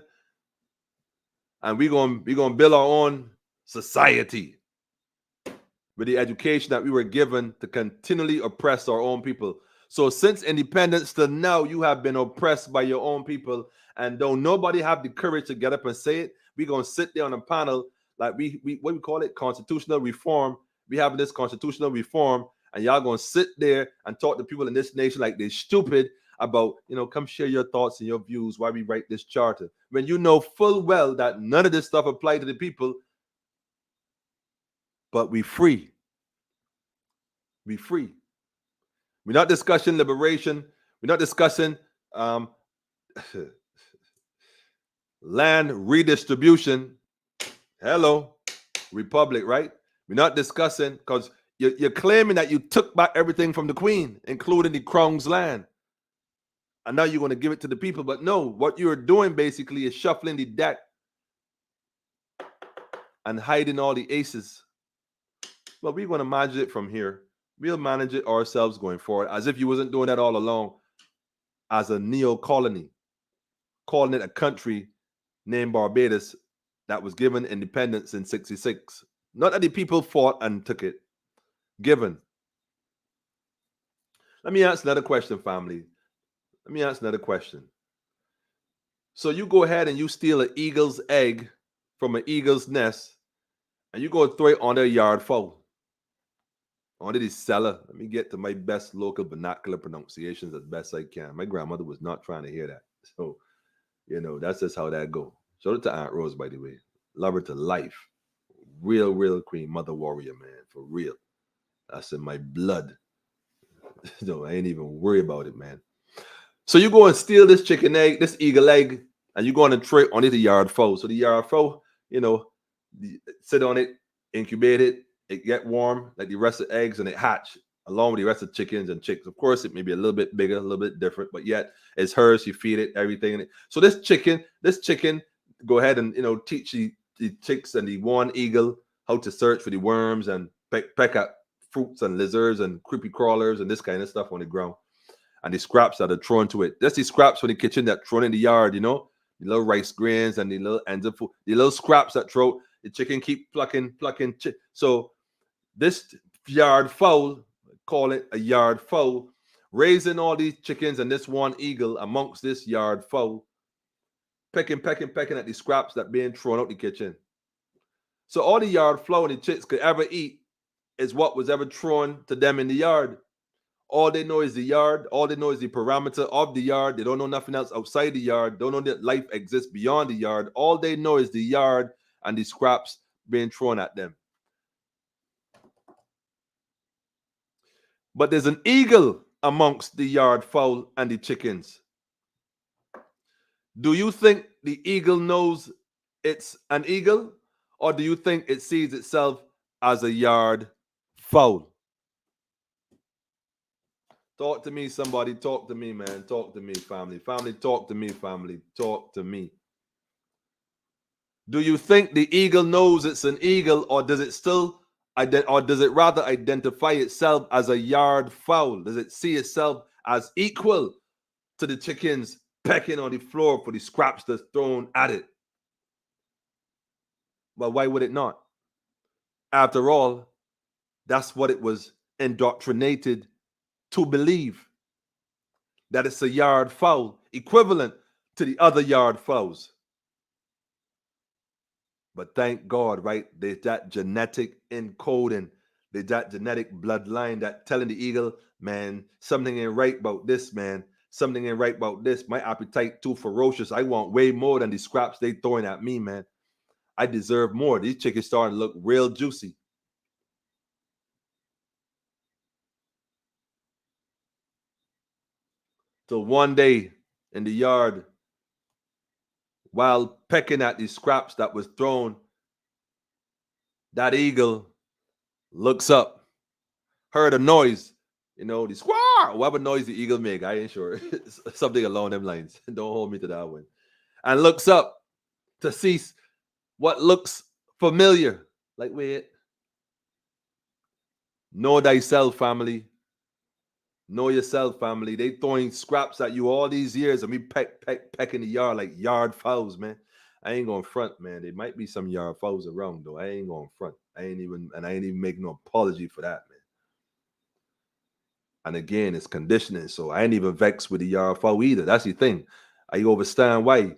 and we're gonna build our own society with the education that we were given to continually oppress our own people. So since independence to now, you have been oppressed by your own people, and don't nobody have the courage to get up and say it. We're gonna sit there on a panel like we what we call it, constitutional reform. We having this constitutional reform, and y'all gonna sit there and talk to people in this nation like they're stupid about, come share your thoughts and your views why we write this charter, when you know full well that none of this stuff apply to the people. But we free. We free. We're not discussing liberation. We're not discussing land redistribution. Hello, republic, right? We're not discussing, because you're claiming that you took back everything from the queen, including the crown's land. And now you're going to give it to the people. But no, what you're doing basically is shuffling the deck and hiding all the aces. But we're going to manage it from here. We'll manage it ourselves going forward, as if you wasn't doing that all along, as a neo-colony, calling it a country named Barbados that was given independence in 66. Not that the people fought and took it. Given. Let me ask another question, family. Let me ask another question. So you go ahead and you steal an eagle's egg from an eagle's nest, and you go throw it on their yard fowl. Onto the cellar. Let me get to my best local vernacular pronunciations as best I can. My grandmother was not trying to hear that. So, that's just how that go. Shout out to Aunt Rose, by the way. Love her to life. Real queen, mother warrior, man. For real. That's in my blood. No, I ain't even worry about it, man. So you go and steal this chicken egg, this eagle egg, and you go on and tray on it the yard fowl. So the yard fowl, sit on it, incubate it get warm like the rest of the eggs, and it hatch along with the rest of chickens and chicks. Of course, it may be a little bit bigger, a little bit different, but yet it's hers. You feed it everything. So this chicken, go ahead and teach the chicks and the one eagle how to search for the worms and peck at fruits and lizards and creepy crawlers and this kind of stuff on the ground. And the scraps that are thrown to it. That's the scraps from the kitchen that thrown in the yard, the little rice grains and the little ends of food, the little scraps that throw the chicken keep plucking. So this yard fowl, call it a yard fowl, raising all these chickens and this one eagle amongst this yard fowl, pecking at the scraps that being thrown out the kitchen. So all the yard fowl and the chicks could ever eat is what was ever thrown to them in the yard. All they know is the yard. All they know is the parameter of the yard. They don't know nothing else outside the yard. Don't know that life exists beyond the yard. All they know is the yard and the scraps being thrown at them. But there's an eagle amongst the yard fowl and the chickens. Do you think the eagle knows it's an eagle? Or do you think it sees itself as a yard fowl? Talk to me, somebody. Talk to me, man. Talk to me, family. Family, talk to me, family. Talk to me. Do you think the eagle knows it's an eagle, or does it still, or does it rather identify itself as a yard fowl? Does it see itself as equal to the chickens pecking on the floor for the scraps that's thrown at it? Well, why would it not? After all, that's what it was indoctrinated to believe, that it's a yard fowl equivalent to the other yard fowls. But thank God, right? There's that genetic encoding, there's that genetic bloodline that telling the eagle, man, something ain't right about this, man. Something ain't right about this. My appetite too ferocious. I want way more than the scraps they throwing at me, man. I deserve more. These chickens starting to look real juicy. Till one day in the yard, while pecking at the scraps that was thrown, that eagle looks up, heard a noise, the squawk, whatever noise the eagle make. I ain't sure. Something along them lines. Don't hold me to that one. And looks up to see what looks familiar. Like, wait, know thyself, family. Know yourself, family. They throwing scraps at you all these years, and we peck in the yard like yard fowls, man. I ain't going front, man. There might be some yard fowls around, though. I ain't going front. I ain't even making no apology for that, man. And again, it's conditioning, so I ain't even vexed with the yard fowl either. That's the thing. I understand why.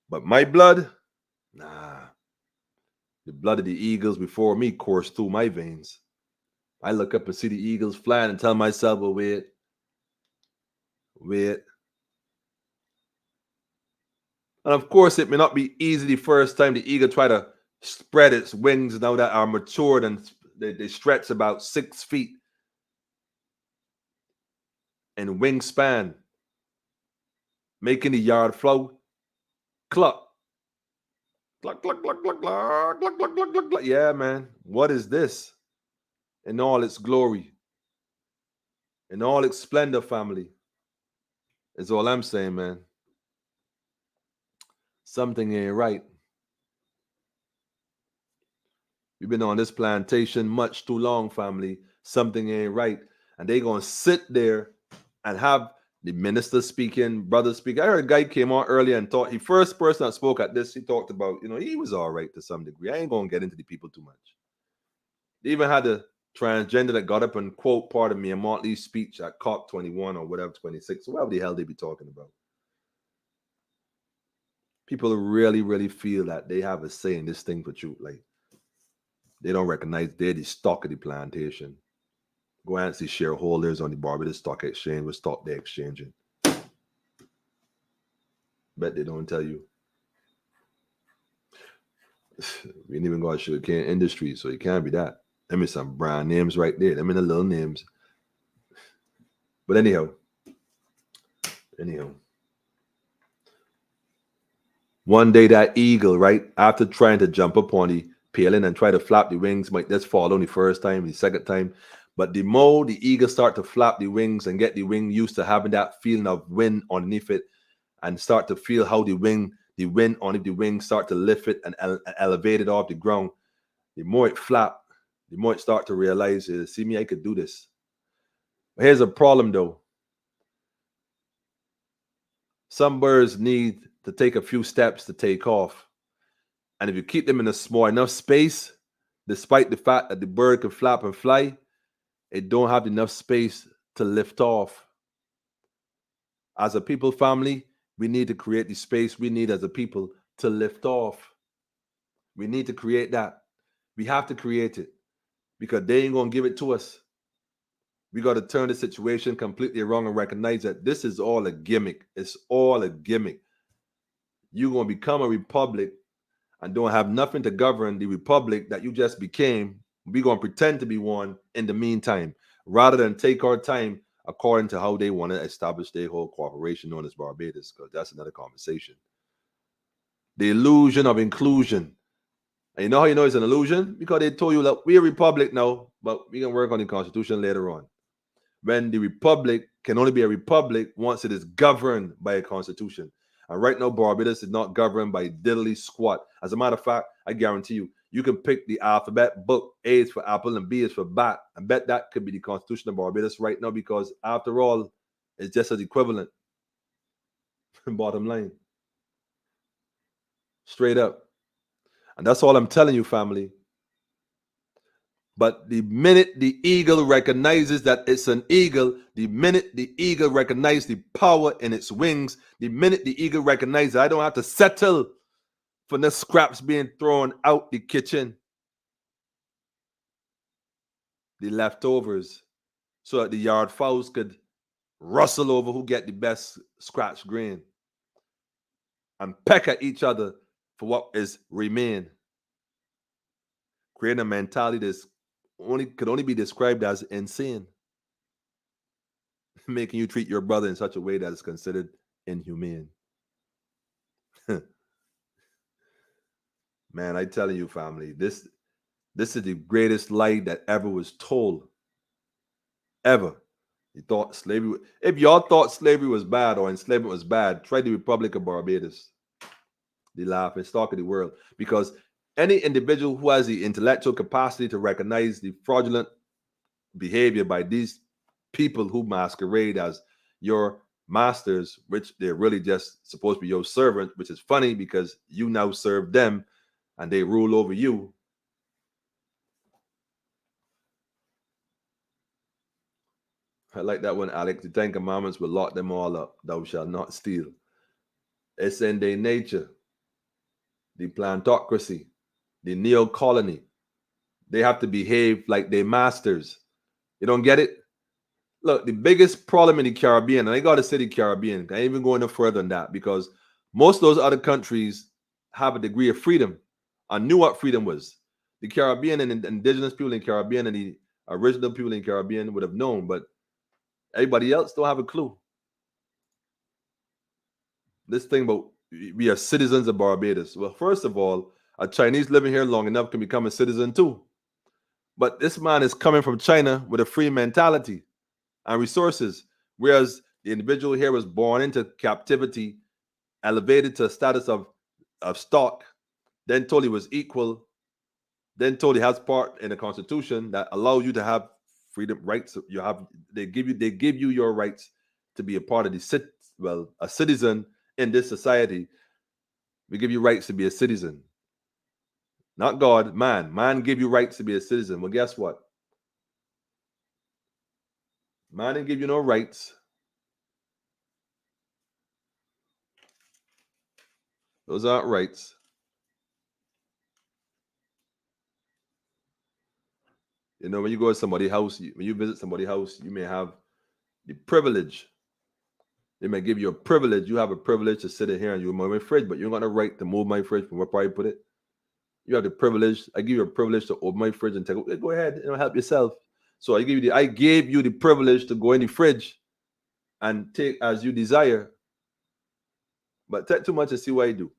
But my blood, nah. The blood of the eagles before me coursed through my veins. I look up and see the eagles flying and tell myself, well, wait. And of course, it may not be easy the first time the eagle try to spread its wings now that are matured and they stretch about 6 feet in wingspan, making the yard flow cluck. Cluck, cluck, cluck, cluck, cluck, cluck, cluck, cluck, cluck, cluck. Yeah, man. What is this? In all its glory, in all its splendor, family, is all I'm saying, man. Something ain't right. We've been on this plantation much too long, family. Something ain't right. And they gonna sit there and have the minister speaking, brother speaking. I heard a guy came on earlier and thought, he first person that spoke at this, he talked about, he was all right to some degree. I ain't gonna get into the people too much. They even had a transgender that got up and quote part of Mia Motley's speech at COP 21 or whatever, 26, whatever the hell they be talking about. People really, really feel that they have a say in this thing for truth. Like, they don't recognize they're the stock of the plantation. Go and see shareholders on the Barbados Stock Exchange, what stock they're exchanging. Bet they don't tell you. We ain't even got sugarcane industry, so it can't be that. Let me some brand names right there. Let me the little names. But anyhow. One day that eagle, right, after trying to jump up on the paling and try to flap the wings, might just fall on the first time, the second time. But the more the eagle start to flap the wings and get the wing used to having that feeling of wind underneath it, and start to feel how the wind on the wing start to lift it and elevate it off the ground, the more it flap, the more it start to realize, see me, I could do this. But here's a problem though. Some birds need to take a few steps to take off. And if you keep them in a small enough space, despite the fact that the bird can flap and fly, it don't have enough space to lift off. As a people family, we need to create the space we need as a people to lift off. We need to create that. We have to create it because they ain't going to give it to us. We got to turn the situation completely around and recognize that this is all a gimmick. It's all a gimmick. You're going to become a republic and don't have nothing to govern the republic that you just became. We're going to pretend to be one in the meantime, rather than take our time according to how they want to establish their whole corporation known as Barbados, because that's another conversation. The illusion of inclusion. And you know how you know it's an illusion? Because they told you that we're a republic now, but we can work on the constitution later on. when the republic can only be a republic once it is governed by a constitution. And right now, Barbados is not governed by diddly squat. As a matter of fact, I guarantee you, you can pick the alphabet book. A is for apple and B is for bat. I bet that could be the Constitution of Barbados right now, because after all, it's just as equivalent. Bottom line. Straight up. And that's all I'm telling you, family. But the minute the eagle recognizes that it's an eagle, the minute the eagle recognizes the power in its wings, the minute the eagle recognizes I don't have to settle for the scraps being thrown out the kitchen, the leftovers, so that the yard fowls could rustle over who get the best scratch grain and peck at each other for what is remain. Creating a mentality that's could only be described as insane. Making you treat your brother in such a way that is considered inhumane. Man, I tell you, family, this is the greatest lie that ever was told. Ever. You thought slavery, if y'all thought slavery was bad or enslavement was bad, try the Republic of Barbados. The laughing stock of the world. Because any individual who has the intellectual capacity to recognize the fraudulent behavior by these people who masquerade as your masters, which they're really just supposed to be your servant, which is funny because you now serve them and they rule over you. I like that one, Alex. The 10 Commandments will lock them all up. Thou shalt not steal. It's in their nature. The plantocracy, the neo-colony, they have to behave like their masters. You don't get it? Look, the biggest problem in the Caribbean, and I got to say the Caribbean, I ain't even going no further than that, because most of those other countries have a degree of freedom. I knew what freedom was. The Caribbean and indigenous people in the Caribbean and the original people in the Caribbean would have known, but everybody else don't have a clue. This thing about we are citizens of Barbados. Well, first of all, a Chinese living here long enough can become a citizen too. But this man is coming from China with a free mentality and resources, whereas the individual here was born into captivity, elevated to a status of stock, then told he was equal, then told he has part in the Constitution that allows you to have freedom rights. They give you your rights to be a part of a citizen in this society. We give you rights to be a citizen. Not God, man. Man give you rights to be a citizen. Well, guess what? Man didn't give you no rights. Those aren't rights. You know, when you go to somebody's house, when you visit somebody's house, you may have the privilege. They may give you a privilege. You have a privilege to sit in here and you move my fridge, but you don't got no right to move my fridge from where I put it. You have the privilege. I give you a privilege to open my fridge and take it. Go ahead, help yourself. So I gave you the privilege to go in the fridge and take as you desire. But take too much and see what I do.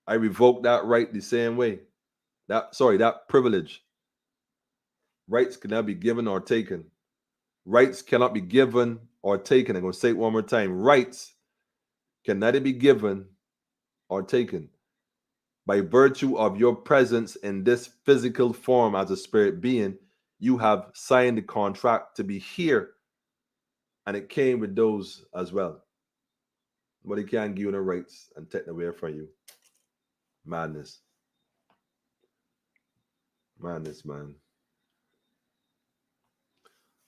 I revoke that right the same way. That privilege. Rights cannot be given or taken. Rights cannot be given or taken. I'm going to say it one more time. Rights can neither be given or taken. By virtue of your presence in this physical form as a spirit being, you have signed the contract to be here. And it came with those as well. But he can't give you no rights and take them away from you. Madness. Madness, man.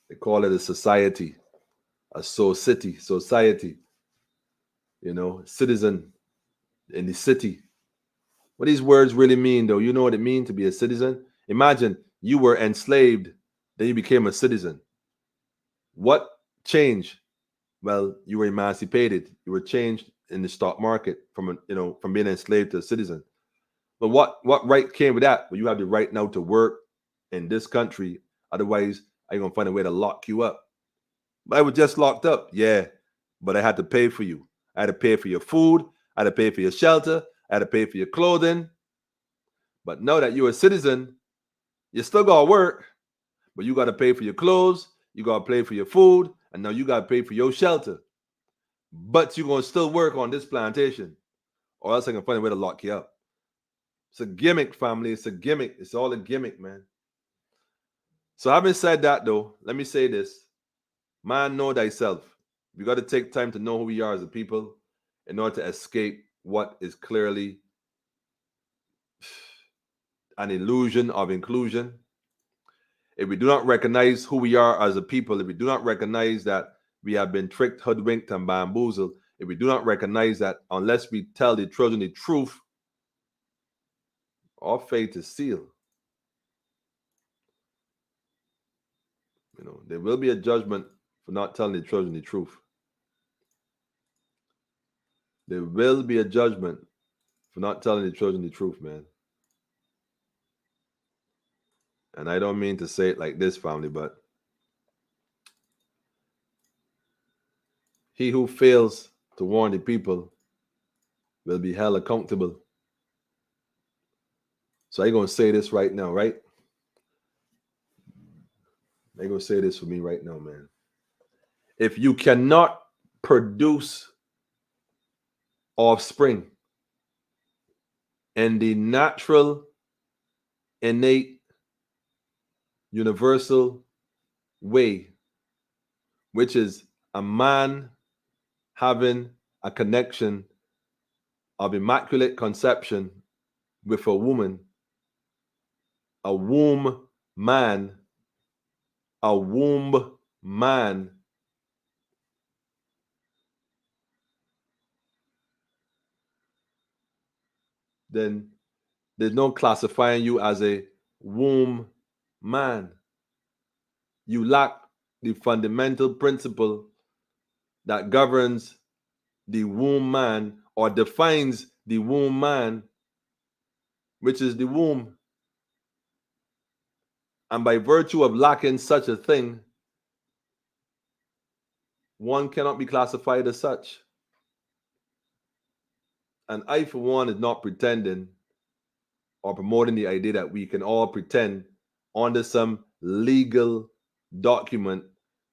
They call it a society, a society, citizen in the city. What these words really mean, though, you know what it means to be a citizen? Imagine you were enslaved, then you became a citizen. What changed? Well, you were emancipated. You were changed in the stock market from being enslaved to a citizen. But what right came with that? Well, you have the right now to work in this country. Otherwise, I'm going to find a way to lock you up. But I was just locked up. Yeah, but I had to pay for you. I had to pay for your food. I had to pay for your shelter. I had to pay for your clothing. But now that you're a citizen, you still got to work. But you got to pay for your clothes. You got to pay for your food, and now you got to pay for your shelter. But you're going to still work on this plantation, or else I can find a way to lock you up. It's a gimmick, family. It's a gimmick. It's all a gimmick, man. So having said that, though, let me say this. Man, know thyself. You got to take time to know who we are as a people in order to escape what is clearly an illusion of inclusion. If we do not recognize who we are as a people, if we do not recognize that we have been tricked, hoodwinked, and bamboozled, if we do not recognize that unless we tell the children the truth, our fate is sealed. You know, there will be a judgment for not telling the children the truth. There will be a judgment for not telling the children the truth, man. And I don't mean to say it like this, family, but he who fails to warn the people will be held accountable. So I'm going to say this right now, right? I'm going to say this for me right now, man. If you cannot produce offspring in the natural, innate, universal way, which is a man having a connection of immaculate conception with a woman, a womb man, then there's no classifying you as a womb man. You lack the fundamental principle that governs the womb man or defines the womb man, which is the womb. And by virtue of lacking such a thing, one cannot be classified as such. And I, for one, is not pretending or promoting the idea that we can all pretend under some legal document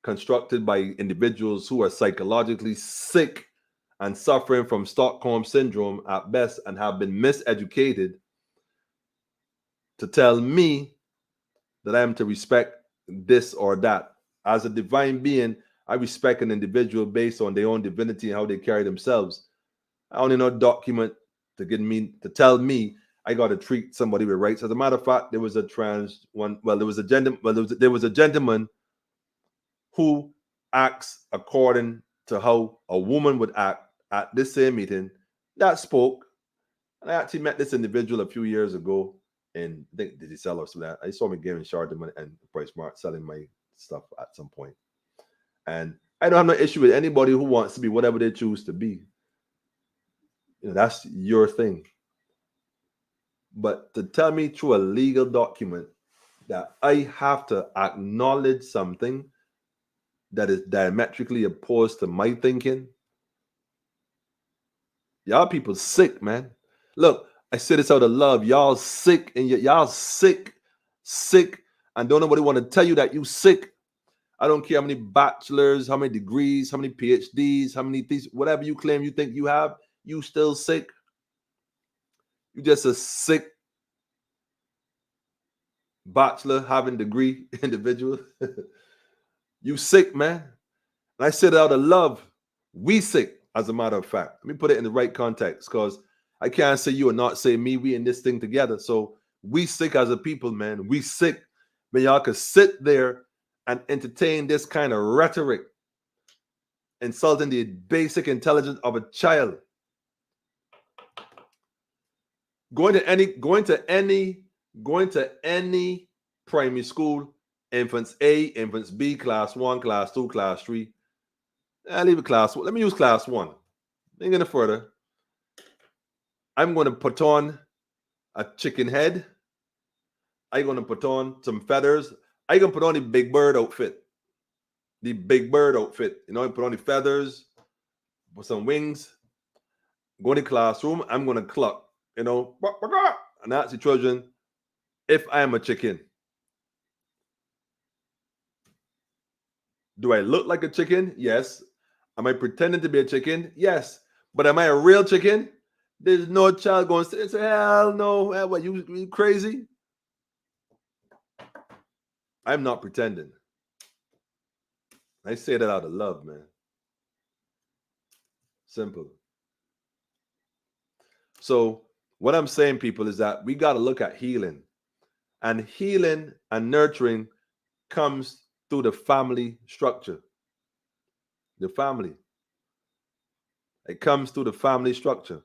constructed by individuals who are psychologically sick and suffering from Stockholm syndrome at best and have been miseducated to tell me that I am to respect this or that. As a divine being, I respect an individual based on their own divinity and how they carry themselves. I only know document to tell me I got to treat somebody with rights. As a matter of fact, there was a gentleman who acts according to how a woman would act at this same meeting that spoke. And I actually met this individual a few years ago in, I think, did he sell or something? I saw him again in Chardonnay and Price Mart selling my stuff at some point. And I don't have no issue with anybody who wants to be whatever they choose to be. You know, that's your thing. But to tell me through a legal document that I have to acknowledge something that is diametrically opposed to my thinking, y'all people sick, man. Look, I say this out of love. Y'all sick, and y'all sick, and don't nobody want to tell you that you sick. I don't care how many bachelors, how many degrees, how many PhDs, how many theses, whatever you claim you think you have, you still sick. You just a sick bachelor having degree individual. You sick, man. And I said it out of love. We sick, as a matter of fact. Let me put it in the right context, because I can't say you and not say me. We in this thing together. So we sick as a people, man. We sick. Man, y'all could sit there and entertain this kind of rhetoric, insulting the basic intelligence of a child. Going to any primary school, infants A, infants B, class 1, class 2, class 3. I leave it class 1. Let me use class 1. Ain't gonna further. I'm going to put on a chicken head. I'm going to put on some feathers. I'm going to put on the big bird outfit. The big bird outfit. You know, I put on the feathers with some wings. Go in the classroom. I'm going to cluck, you know, and ask the children if I am a chicken. Do I look like a chicken? Yes. Am I pretending to be a chicken? Yes. But am I a real chicken? There's no child going to say, hell no. What, you crazy? I'm not pretending. I say that out of love, man. Simple. So what I'm saying, people, is that we got to look at healing. And healing and nurturing comes through the family structure. The family. It comes through the family structure.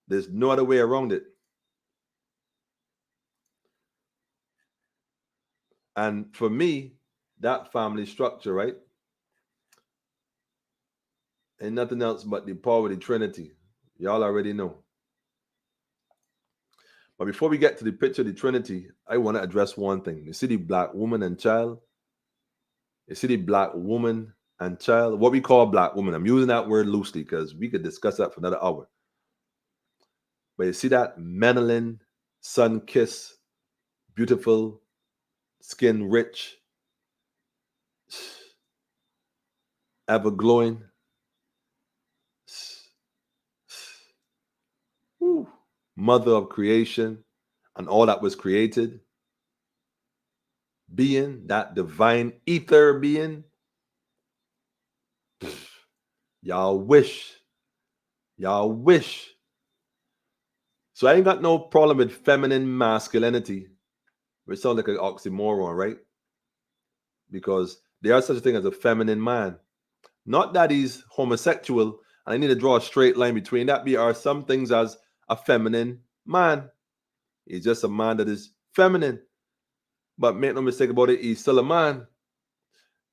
There's no other way around it. And for me, that family structure, right, ain't nothing else but the power of the Trinity. Y'all already know. But before we get to the picture of the Trinity, I want to address one thing. You see the black woman and child? You see the black woman and child? What we call black woman. I'm using that word loosely because we could discuss that for another hour. But you see that melanin, sun kiss, beautiful, skin rich, ever glowing. Mother of creation and all that was created. Being, that divine ether being. Y'all wish. Y'all wish. So I ain't got no problem with feminine masculinity, which sounds like an oxymoron, right? Because there is such a thing as a feminine man. Not that he's homosexual, and I need to draw a straight line between that. There are some things as a feminine man. He's just a man that is feminine. But make no mistake about it, he's still a man.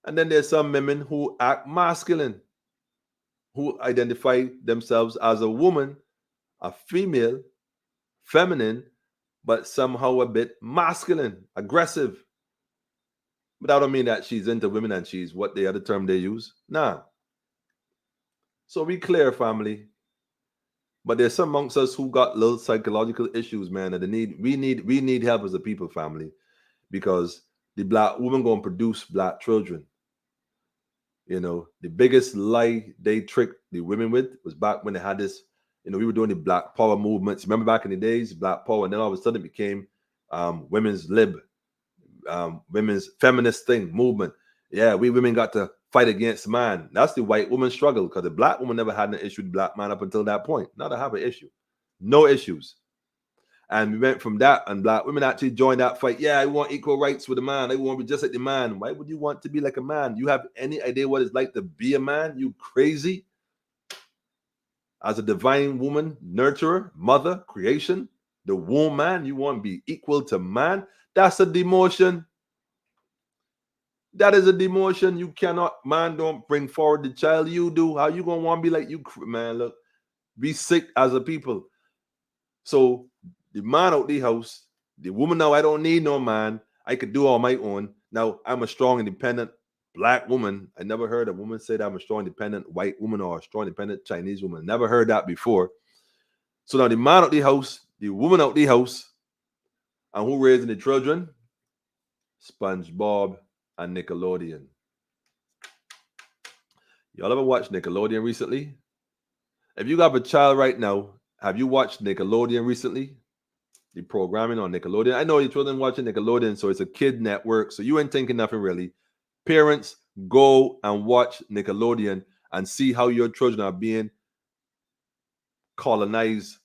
And then there's some women who act masculine, who identify themselves as a woman, a female, feminine, but somehow a bit masculine, aggressive. But that don't mean that she's into women and she's what the other term they use. Nah. So we clear, family. But there's some amongst us who got little psychological issues, man, and we need help as a people, family, because the black woman gonna produce black children. You know, the biggest lie they tricked the women with was back when they had this, we were doing the black power movements. Remember back in the days, black power, and then all of a sudden it became women's lib, women's feminist thing, movement. Yeah, we women got to fight against man. That's the white woman struggle, because the black woman never had an issue with the black man up until that point. Now they have an issue. No issues. And we went from that, and black women actually joined that fight. Yeah, I want equal rights with a man. I want to be just like the man. Why would you want to be like a man? You have any idea what it's like to be a man? You crazy? As a divine woman, nurturer, mother, creation, the woman, you want to be equal to man? That's a demotion. That is a demotion. You cannot, man, don't bring forward the child. You do. How you going to want to be like you, man? Look, be sick as a people. So the man out the house, the woman now, I don't need no man. I could do all my own. Now, I'm a strong, independent black woman. I never heard a woman say that I'm a strong, independent white woman or a strong, independent Chinese woman. Never heard that before. So now the man out the house, the woman out the house, and who raising the children? SpongeBob and Nickelodeon. Y'all ever watched Nickelodeon recently? If you got a child right now, have you watched Nickelodeon recently? The programming on Nickelodeon. I know your children watching Nickelodeon, so it's a kid network, so you ain't thinking nothing really. Parents, go and watch Nickelodeon and see how your children are being colonized,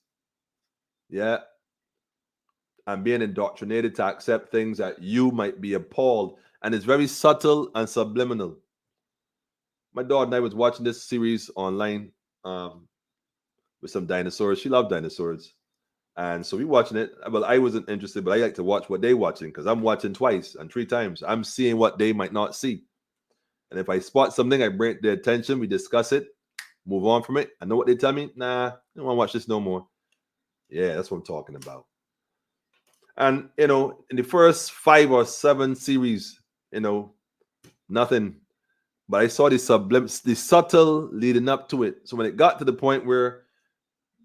yeah, and being indoctrinated to accept things that you might be appalled. And it's very subtle and subliminal. My daughter and I was watching this series online with some dinosaurs. She loved dinosaurs. And so we watching it. Well, I wasn't interested, but I like to watch what they watching, because I'm watching twice and 3 times. I'm seeing what they might not see. And if I spot something, I bring their attention, we discuss it, move on from it. I know what they tell me. Nah, I don't want to watch this no more. Yeah, that's what I'm talking about. And, in the first 5 or 7 series, nothing. But I saw the subtle leading up to it. So when it got to the point where,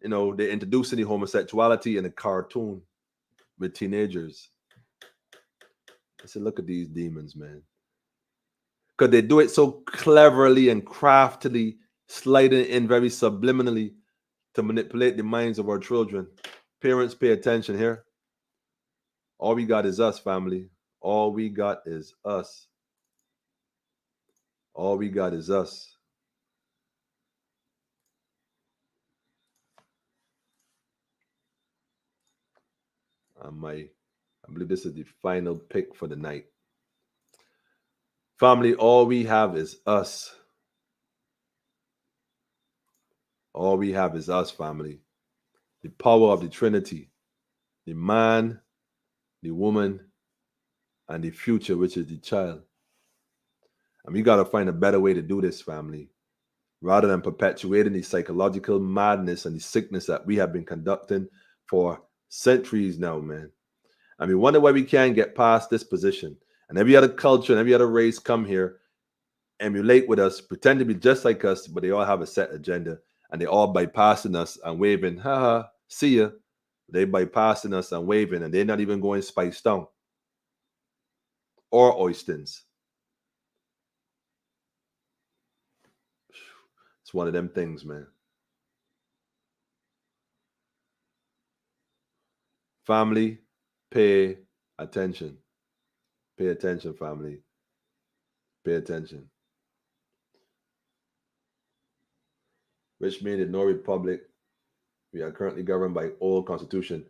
they introducing the homosexuality in a cartoon with teenagers, I said, look at these demons, man. because they do it so cleverly and craftily, sliding in very subliminally to manipulate the minds of our children. Parents, pay attention here. All we got is us, family. All we got is us. All we got is us. I believe this is the final pick for the night. Family, all we have is us. All we have is us, family. The power of the Trinity, the man, the woman, and the future, which is the child. And we got to find a better way to do this, family, rather than perpetuating the psychological madness and the sickness that we have been conducting for centuries now, man. And we wonder why we can't get past this position. And every other culture and every other race come here, emulate with us, pretend to be just like us, but they all have a set agenda. And they all bypassing us and waving, haha, see ya. They bypassing us and waving, and they're not even going Spice Town or Oystons. It's one of them things, man. Family, pay attention. Pay attention, family. Pay attention. Which means in no republic, we are currently governed by old constitution.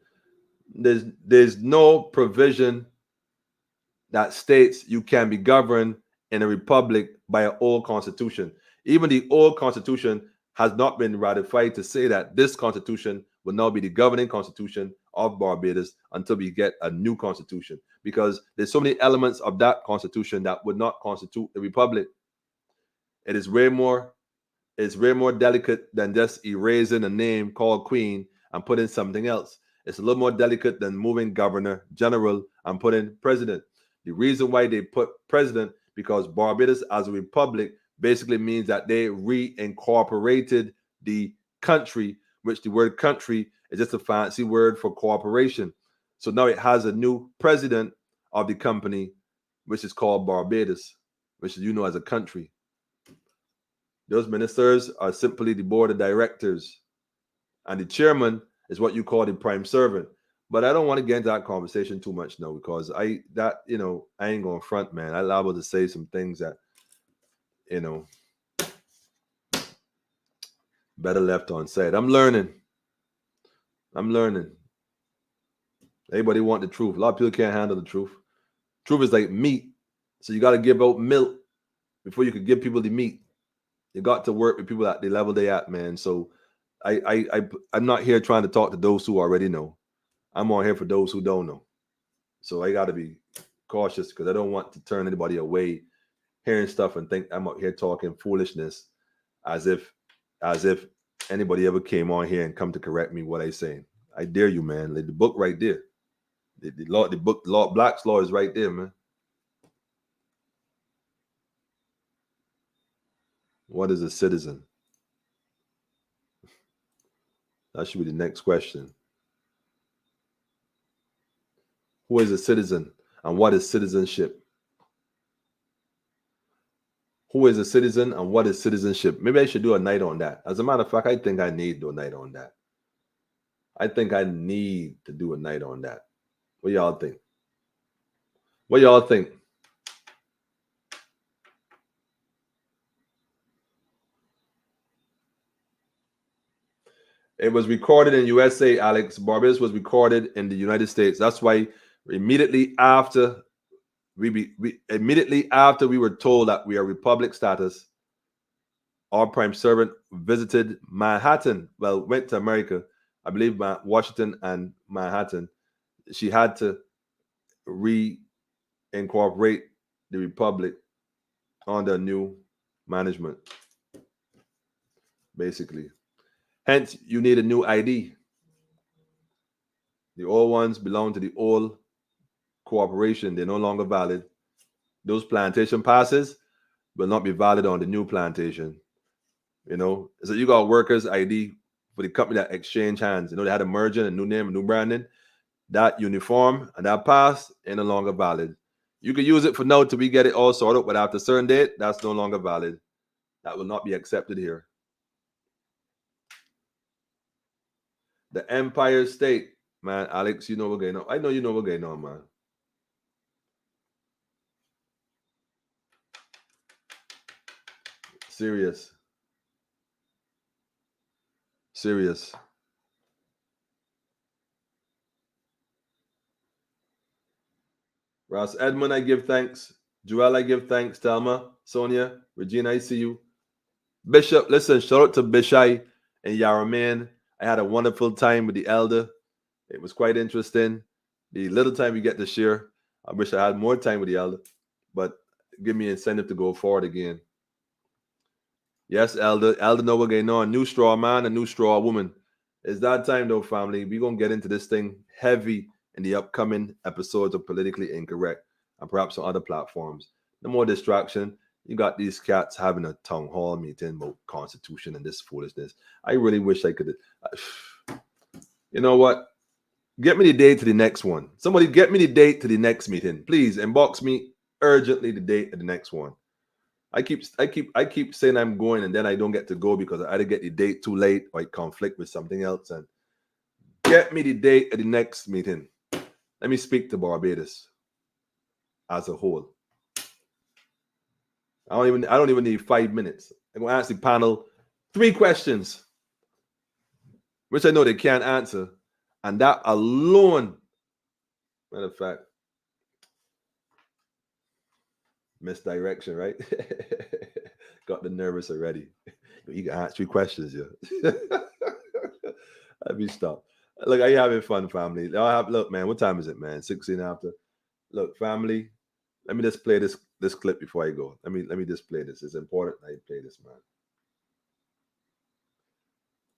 There's no provision that states you can be governed in a republic by an old constitution. Even the old constitution has not been ratified to say that this constitution will now be the governing constitution of Barbados until we get a new constitution, because there's so many elements of that constitution that would not constitute a republic. It is way more delicate than just erasing a name called Queen and putting something else. It's a little more delicate than moving Governor General and putting President. The reason why they put President, because Barbados as a republic basically means that they reincorporated the country, which the word country is just a fancy word for corporation. So now it has a new president of the company, which is called Barbados, which is as a country. Those ministers are simply the board of directors, and the chairman is what you call the prime servant. But I don't want to get into that conversation too much now, because I ain't going front, man. I'm liable to say some things that, better left unsaid. I'm learning. Everybody want the truth. A lot of people can't handle the truth. Truth is like meat. So you got to give out milk before you could give people the meat. You got to work with people at the level they at, man. So I'm not here trying to talk to those who already know. I'm on here for those who don't know. So I got to be cautious, because I don't want to turn anybody away hearing stuff and think I'm out here talking foolishness as if anybody ever came on here and come to correct me what I saying. I dare you, man. Like the book right there. The law, Black's law is right there, man. What is a citizen? That should be the next question. Who is a citizen, and what is citizenship? Who is a citizen and what is citizenship? Maybe I should do a night on that. As a matter of fact, I think I need to do a night on that. I think I need to do a night on that. What y'all think? What y'all think? It was recorded in USA, Alex. Barbados was recorded in the United States. That's why immediately after we were told that we are republic status, our prime servant visited Manhattan. Well, went to America, I believe, Washington and Manhattan. She had to reincorporate the republic under new management, basically. Hence, you need a new ID. The old ones belong to the old corporation. They're no longer valid. Those plantation passes will not be valid on the new plantation. So you got workers ID for the company that exchange hands. They had a merger, a new name, a new branding. That uniform and that pass ain't no longer valid. You can use it for now till we get it all sorted, but after a certain date, that's no longer valid. That will not be accepted here. The Empire State. Man, Alex, you know what's going on. I know you know what's going on, man. Serious. Serious. Ross Edmund, I give thanks. Joel, I give thanks. Thelma, Sonia, Regina, I see you. Bishop, listen, shout out to Bishai and Yaraman. I had a wonderful time with the elder. It was quite interesting. The little time we get to share, I wish I had more time with the elder, but give me incentive to go forward again. Yes, elder. Elder know what's going on. New straw man, a new straw woman. It's that time though, family. We're gonna get into this thing heavy in the upcoming episodes of Politically Incorrect and perhaps on other platforms. No more distraction. You got these cats having a town hall meeting about constitution and this foolishness. I really wish I could. You know what? Get me the date to the next one. Somebody get me the date to the next meeting. Please inbox me urgently the date of the next one. I keep saying I'm going and then I don't get to go because I either get the date too late or I conflict with something else. And get me the date of the next meeting. Let me speak to Barbados as a whole. I don't even need 5 minutes. I'm gonna ask the panel 3 questions, which I know they can't answer, and that alone, matter of fact, misdirection, right? Got the nervous already. You can ask 3 questions, yeah. Let me stop. Look, are you having fun, family? Look, man, what time is it, man? 16 after. Look, family, let me just play this clip before I go. Let me just play this. It's important I play this,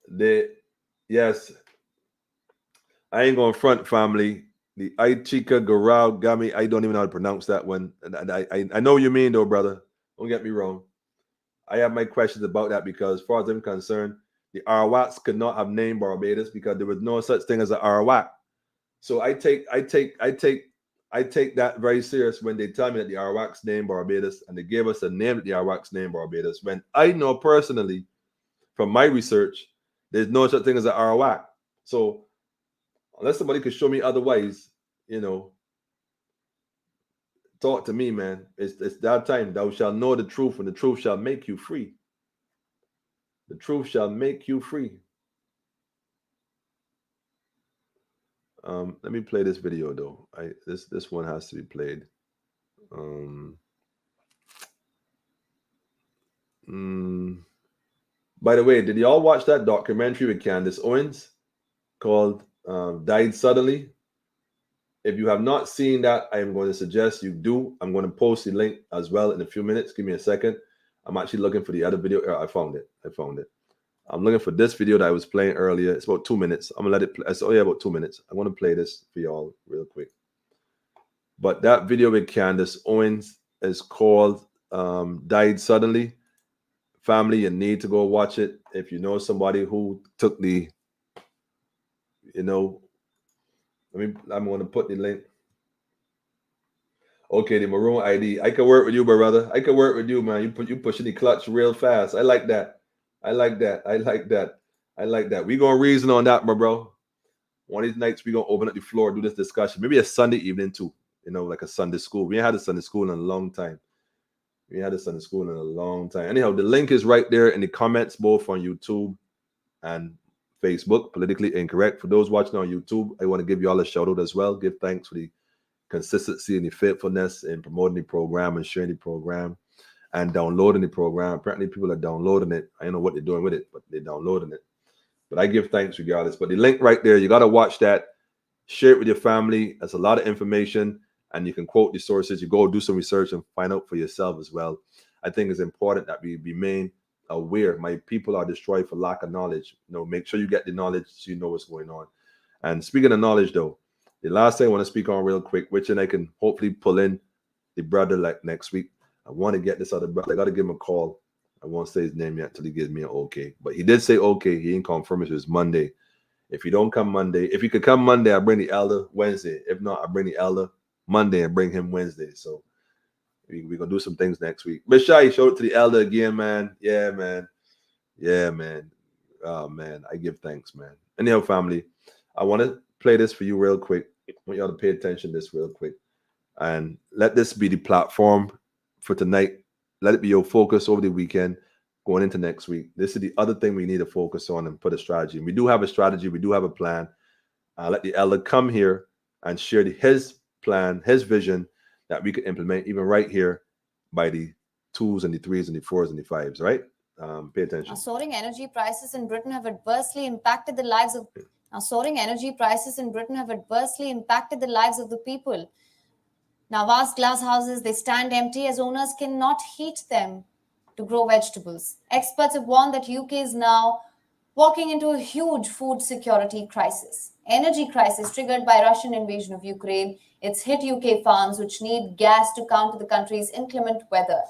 man. Yes, I ain't going front, family. The Aichika Garau Gami, I don't even know how to pronounce that one. And I know what you mean, though, brother. Don't get me wrong. I have my questions about that because, as far as I'm concerned, the Arawaks could not have named Barbados because there was no such thing as an Arawak. So I take that very serious when they tell me that the Arawaks named Barbados and they gave us a name that the Arawaks named Barbados. When I know personally, from my research, there's no such thing as an Arawak. So unless somebody could show me otherwise, talk to me, man. It's that time. Thou shalt know the truth, and the truth shall make you free. The truth shall make you free. Let me play this video though. This one has to be played. By the way, did y'all watch that documentary with Candace Owens called Died Suddenly? If you have not seen that, I am going to suggest you do. I'm going to post the link as well in a few minutes. Give me a second. I'm actually looking for the other video. I found it. I'm looking for this video that I was playing earlier. It's about 2 minutes. I'm going to let it play. It's only about 2 minutes. I'm going to play this for y'all real quick. But that video with Candace Owens is called Died Suddenly. Family, you need to go watch it. If you know somebody who took the, I'm going to put the link. Okay, the maroon ID. I can work with you, brother. I can work with you, man. You pushing the clutch real fast. I like that. We gonna reason on that, my bro. One of these nights we gonna open up the floor, do this discussion. Maybe a Sunday evening too. Like a Sunday school. We ain't had a Sunday school in a long time. Anyhow, the link is right there in the comments, both on YouTube and Facebook, Politically Incorrect. For those watching on YouTube, I want to give you all a shout out as well. Give thanks for the consistency and the faithfulness in promoting the program and sharing the program and downloading the program. Apparently people are downloading it. I don't know what they're doing with it, but they're downloading it. But I give thanks regardless. But the link right there, you got to watch that. Share it with your family. That's a lot of information. And you can quote the sources. You go do some research and find out for yourself as well. I think it's important that we remain aware. My people are destroyed for lack of knowledge. Make sure you get the knowledge so you know what's going on. And speaking of knowledge, though, the last thing I want to speak on real quick, which I can hopefully pull in the brother like next week. I want to get this other brother. I got to give him a call. I won't say his name yet until he gives me an okay. But he did say okay. He didn't confirm it was Monday. If you don't come Monday, if you could come Monday, I'll bring the elder Wednesday. If not, I'll bring the elder Monday and bring him Wednesday. So we're gonna do some things next week. But Shai, show it to the elder again, man. Yeah, man. Yeah, man. Oh man, I give thanks, man. Anyhow, family, I want to play this for you real quick. I want y'all to pay attention to this real quick. And let this be the platform for tonight. Let it be your focus over the weekend, going into next week. This is the other thing we need to focus on and put a strategy. We do have a strategy. We do have a plan. Let the elder come here and share his plan, his vision that we could implement even right here by the twos and the threes and the fours and the fives, right? Pay attention. Soaring energy prices in Britain have adversely impacted the lives of soaring energy prices in Britain have adversely impacted the lives of the people. Now, vast glass houses, they stand empty as owners cannot heat them to grow vegetables. Experts have warned that UK is now walking into a huge food security crisis. Energy crisis triggered by Russian invasion of Ukraine. It's hit UK farms which need gas to counter the country's inclement weather.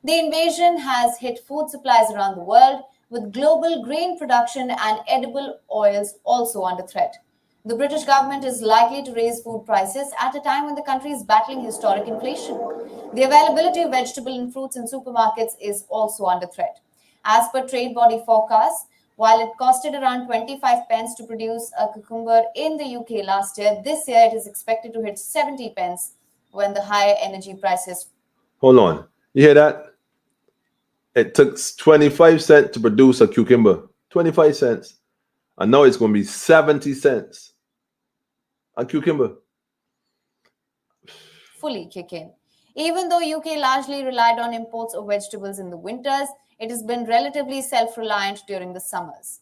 The invasion has hit food supplies around the world, with global grain production and edible oils also under threat. The British government is likely to raise food prices at a time when the country is battling historic inflation. The availability of vegetable and fruits in supermarkets is also under threat. As per trade body forecasts, while it costed around 25 pence to produce a cucumber in the UK last year, this year it is expected to hit 70 pence when the higher energy prices. Hold on. You hear that? It took 25 cents to produce a cucumber. 25 cents. And now it's going to be 70 cents. A cucumber. Fully kick in. Even though UK largely relied on imports of vegetables in the winters, it has been relatively self-reliant during the summers.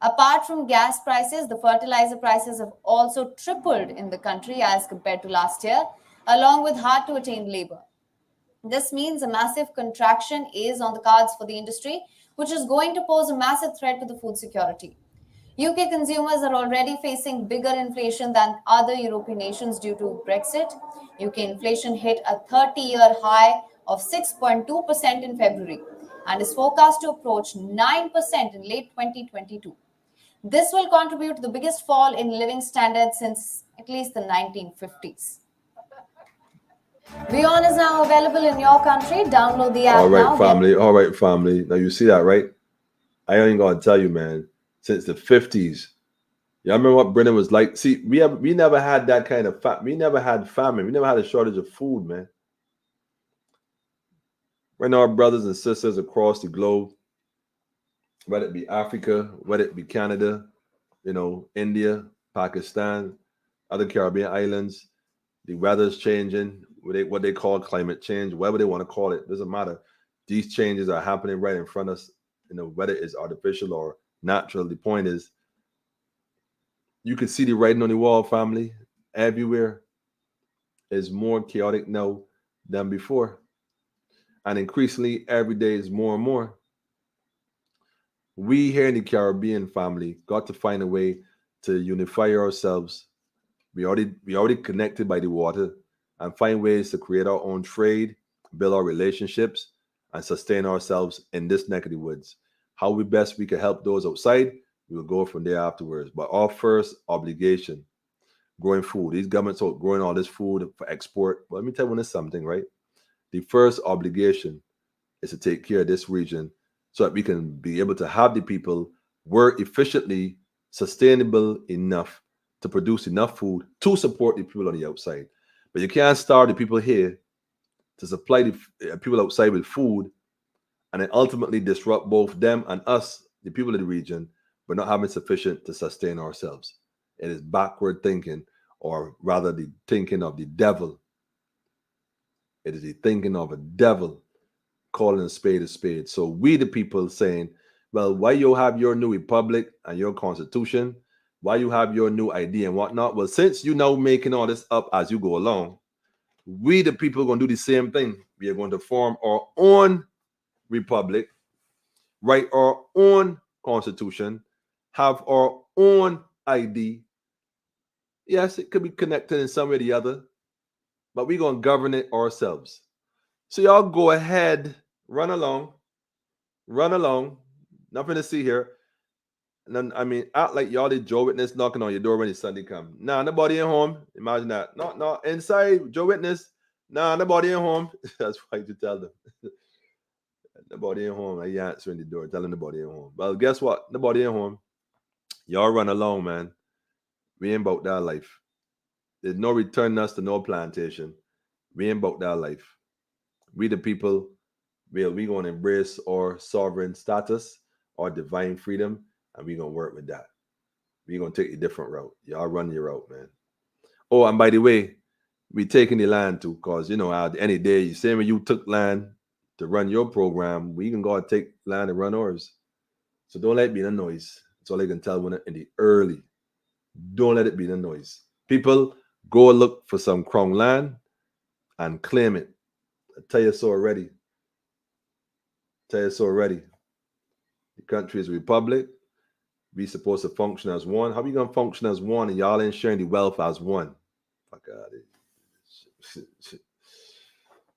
Apart from gas prices, the fertilizer prices have also tripled in the country as compared to last year, along with hard-to-attain labor. This means a massive contraction is on the cards for the industry, which is going to pose a massive threat to the food security. UK consumers are already facing bigger inflation than other European nations due to Brexit. UK inflation hit a 30-year high of 6.2% in February and is forecast to approach 9% in late 2022. This will contribute to the biggest fall in living standards since at least the 1950s. Beyond is now available in your country. Download the app All right, now. family. All right, family. Now you see that, right? I ain't gonna tell you, man. Since the 50s, y'all remember what Britain was like? See, we never had that kind of we never had famine. We never had a shortage of food, man. Right now, our brothers and sisters across the globe, whether it be Africa, whether it be Canada, India, Pakistan, other Caribbean islands, the weather's changing. What they call climate change, whatever they want to call it, doesn't matter. These changes are happening right in front of us. Whether it's artificial or natural. The point is, you can see the writing on the wall, family. Everywhere is more chaotic now than before. And increasingly, every day is more and more. We here in the Caribbean, family, got to find a way to unify ourselves. We already connected by the water, and find ways to create our own trade, build our relationships, and sustain ourselves in this neck of the woods. How we can help those outside, we will go from there afterwards. But our first obligation, growing food. These governments are growing all this food for export. But let me tell you something, right? The first obligation is to take care of this region so that we can be able to have the people work efficiently, sustainable enough to produce enough food to support the people on the outside. But you can't starve the people here to supply the people outside with food and then ultimately disrupt both them and us, the people of the region, but not having sufficient to sustain ourselves. It is backward thinking, or rather the thinking of the devil. It is the thinking of a devil calling a spade a spade. So we the people saying, well, why you have your new republic and your constitution? Why you have your new idea and whatnot? Well, since you now making all this up as you go along, we the people are going to do the same thing. We are going to form our own republic, write our own constitution, have our own ID. Yes, it could be connected in some way or the other, but we're going to govern it ourselves. So y'all go ahead, run along. Nothing to see here. And then, I mean, act like y'all the Joe Witness knocking on your door when the Sunday come. Nah, nobody in home. Imagine that. No, inside, Joe Witness. Nah, nobody in home. That's why you tell them. Nobody in home. I answering the door, telling nobody in home. Well, guess what? Nobody in home. Y'all run along, man. We ain't about that life. There's no returning us to no plantation. We ain't about that life. We the people, we going to embrace our sovereign status, our divine freedom, and we going to work with that. We going to take a different route. Y'all run your route, man. Oh, and by the way, we taking the land too, because, you know, any day, same when you took land to run your program, we can go and take land and run ours. So don't let it be the noise. That's all I can tell when in the early. Don't let it be the noise. People, go look for some crown land and claim it. I tell you so already. The country is a republic. We supposed to function as one. How we gonna function as one and y'all ain't sharing the wealth as one? Fuck out of it.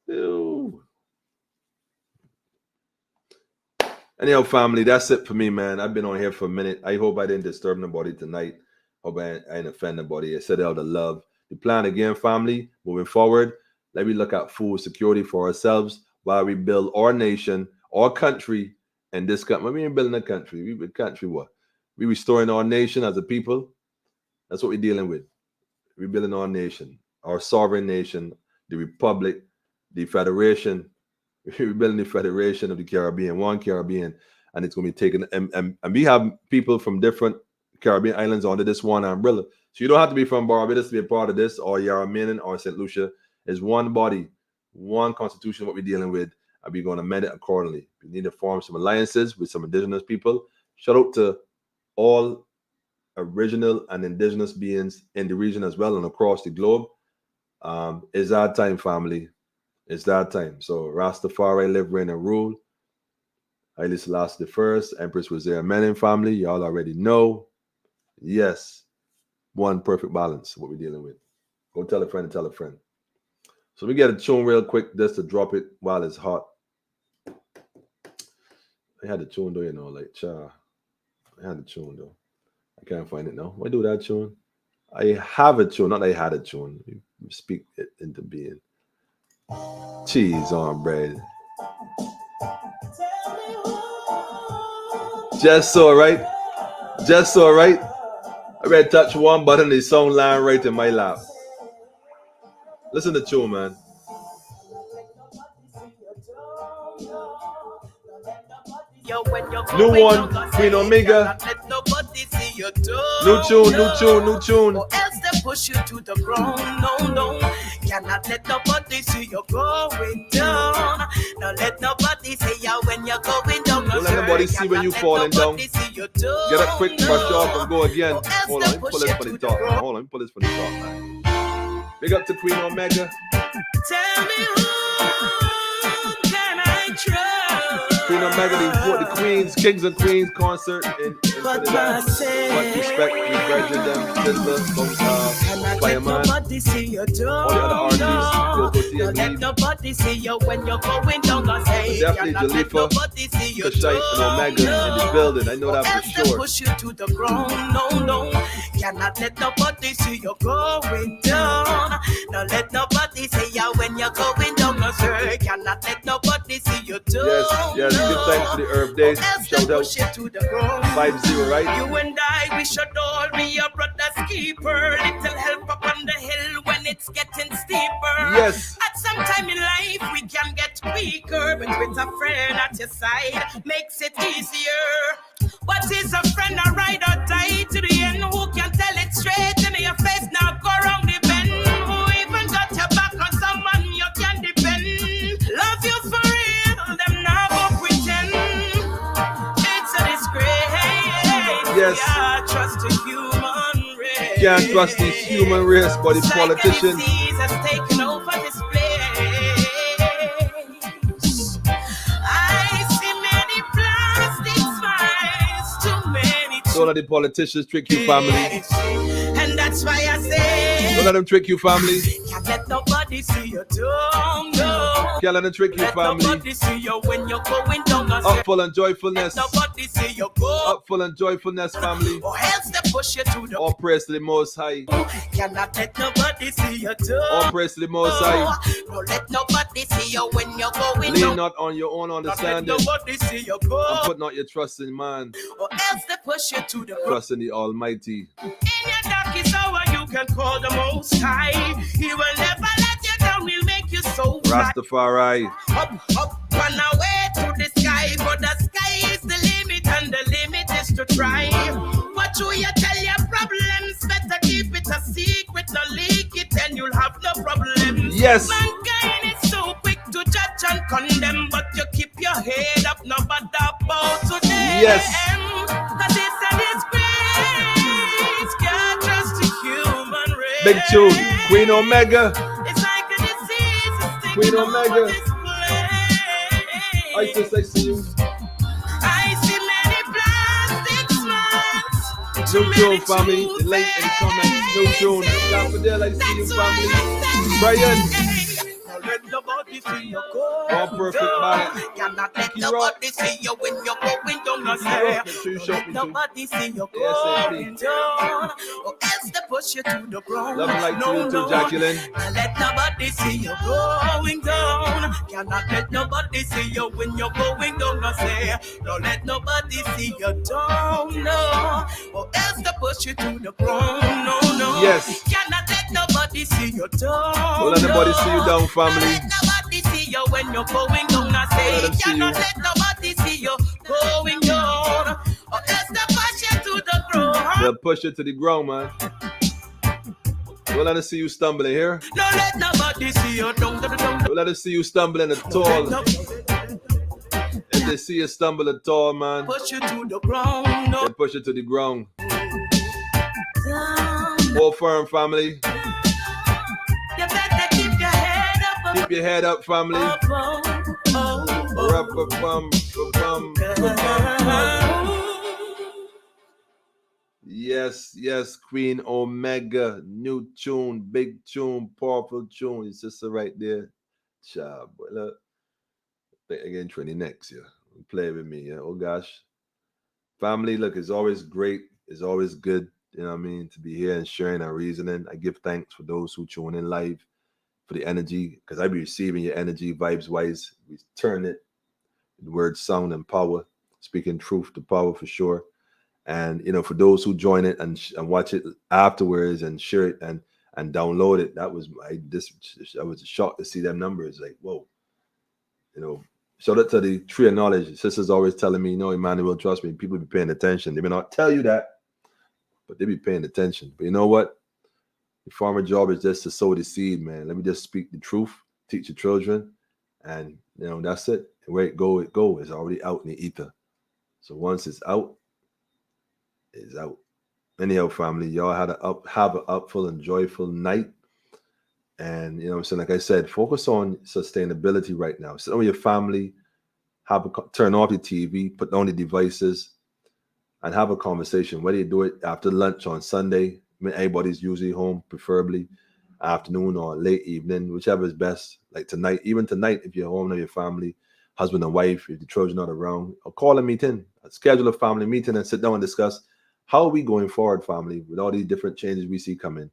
Ew. Anyhow, family, that's it for me, man. I've been on here for a minute. I hope I didn't disturb nobody tonight. Hope I didn't offend nobody. I said all the love. The plan again, family, moving forward, let me look at food security for ourselves while we build our nation, our country, and this country. We ain't building a country. We build country what? We restoring our nation as a people. That's what we're dealing with. We're building our nation, our sovereign nation, the republic, the federation. We're building the Federation of the Caribbean, one Caribbean, and it's going to be taken. And we have people from different Caribbean islands under this one umbrella. So you don't have to be from Barbados to be a part of this, or Yarra or St. Lucia. It's one body, one constitution, what we're dealing with, and we're going to amend it accordingly. We need to form some alliances with some indigenous people. Shout out to all original and indigenous beings in the region as well and across the globe. It's our time, family. It's that time. So Rastafari live, reign, and rule. Haile Selassie I, Empress was there. Menin family, y'all already know. Yes, one perfect balance. What we're dealing with. Go tell a friend and tell a friend. So we get a tune real quick just to drop it while it's hot. I had a tune though, you know, like cha. I had a tune though. I can't find it now. Why do that tune? I have a tune, not I had a tune. You speak it into being. Cheese on bread. Just so right. I read touch one button, the song line right in my lap. Listen to the tune, man. New one, Queen Omega. New tune. Or else they push you to the ground. No. Cannot let nobody see you going down. Don't let nobody see you when you're going down. Don't let nobody see when you falling down. Get a quick brush off and go again. Hold on, let me pull this from the top. Hold on, let me pull this from the top, man. Big up to Queen Omega. Tell me who can I trust? Queen Omega, the Queens, Kings and Queens concert in But Trinidad. Much respect, we graduate them, sisters, Fireman, all the other artists, don't let nobody see you when you're going down. I say, definitely Jalifa, Kashite, and Omega in the building. I know that for sure. Push you to the ground. No. Cannot let nobody see you going down. Don't let nobody see you when you're going down. No, sir. Cannot let nobody see you down. Yes. Give thanks to the Earth Days. Shout out. 5-0, right? You and I, we should all be your brother's keeper. Little help up on the hill when it's getting steeper. Yes. At some time in life, we can get weaker, but with a friend at your side, makes it easier. What is a friend, a ride or die to the end? Who can tell it straight in your face? Now go round the bend. Who even got your back on someone you can depend? Love you for real, them now go pretend. It's a disgrace. Yes. Yeah, trust the human race. Can't trust these human race, but the politicians. Has taken over this place. I see many plastic smiles, too many. Don't let the politicians trick you, family. And that's why I say, Don't let them trick you, family. Can't let nobody nobody see you don't know. Can't let it trick you, Let family. nobody see you when you're going down. Up full and joyfulness. Let nobody see you go. Up full and joyfulness, family. Or else they push you to the All praise to the Most High. Cannot let nobody see you too. All praise to the Most High. No, let nobody see you when you're going Lean down. not on your own understanding. Let nobody see you go. And put not your trust in man. Or else they push you to the ground. Trust in the Almighty. In your darkest hour, you can call the Most High. He will never let you down. He'll make you so bright. Rastafari. Up, and away to the sky. But the sky is the limit, and the limit is to try. What do you tell your problems? Better keep it a secret, not leak it, and you'll have no problems. Yes. Mankind is so quick to judge and condemn, but you keep your head up, no bother about today. Yes. Cause it's a disgrace. Can't trust the human race. Big tune. Queen Omega. It's like a disease. It's taking Queen over Omega. this place. I see you. I see many plastic smiles. New tune, family. The late in the comments. New tune. Daffodil, I see you, family. Brian. Let nobody see you go. All perfect balance. Cannot let Key Rock. nobody see you when you're going down. I Key say, Rock, make sure you show let me too. nobody see you ASAP. going down. Or else they push you to the ground. Love and light to you too, Jacqueline. Let nobody see you going down. Cannot let nobody see you when you're going down. I say, don't let nobody see you down, no. Or else they push you to the ground, no. Yes. Cannot let nobody see you down. Don't let nobody see you down, family. Let nobody see you when you're going down. I Let them say, see cannot you. let nobody see you going down. Or else they push you to the ground. They'll push you to the ground, man. Don't let us see you stumbling here. No, let nobody see you down. Don't let us see you stumbling at all. If they see you stumble at all, man, Push you to the ground. No. they push you to the ground. Hold firm, family. You better keep your head up. Keep your head up, family. Yes, Queen Omega. New tune, big tune, powerful tune. It's just right there. Child, boy, look. Think again, 20 next year. Play with me, yeah. Oh gosh. Family, look, it's always great. It's always good, you know what I mean, to be here and sharing our reasoning. I give thanks for those who tune in live, for the energy, because I be receiving your energy vibes wise. We turn it, the word, sound, and power, speaking truth to power for sure. And you know, for those who join it and watch it afterwards and share it and download it, that was I was shocked to see them numbers. Like, whoa, you know. Shout out to the tree of knowledge. Sister's always telling me, no, Emmanuel, trust me, people be paying attention. They may not tell you that, but they be paying attention. But you know what? The farmer job is just to sow the seed, man. Let me just speak the truth, teach the children, and you know, that's it. And where it go. It's already out in the ether. So once it's out, it's out. Anyhow, family, y'all have an upful and joyful night. And you know what I'm saying, like I said, focus on sustainability right now. Sit down with your family, turn off your TV, put down the devices, and have a conversation. Whether you do it after lunch on Sunday, I mean, everybody's usually home, preferably afternoon or late evening, whichever is best. Like tonight, even tonight, if you're home with your family, husband and wife, if the children not around, or call a meeting, schedule a family meeting, and sit down and discuss how are we going forward, family, with all these different changes we see coming.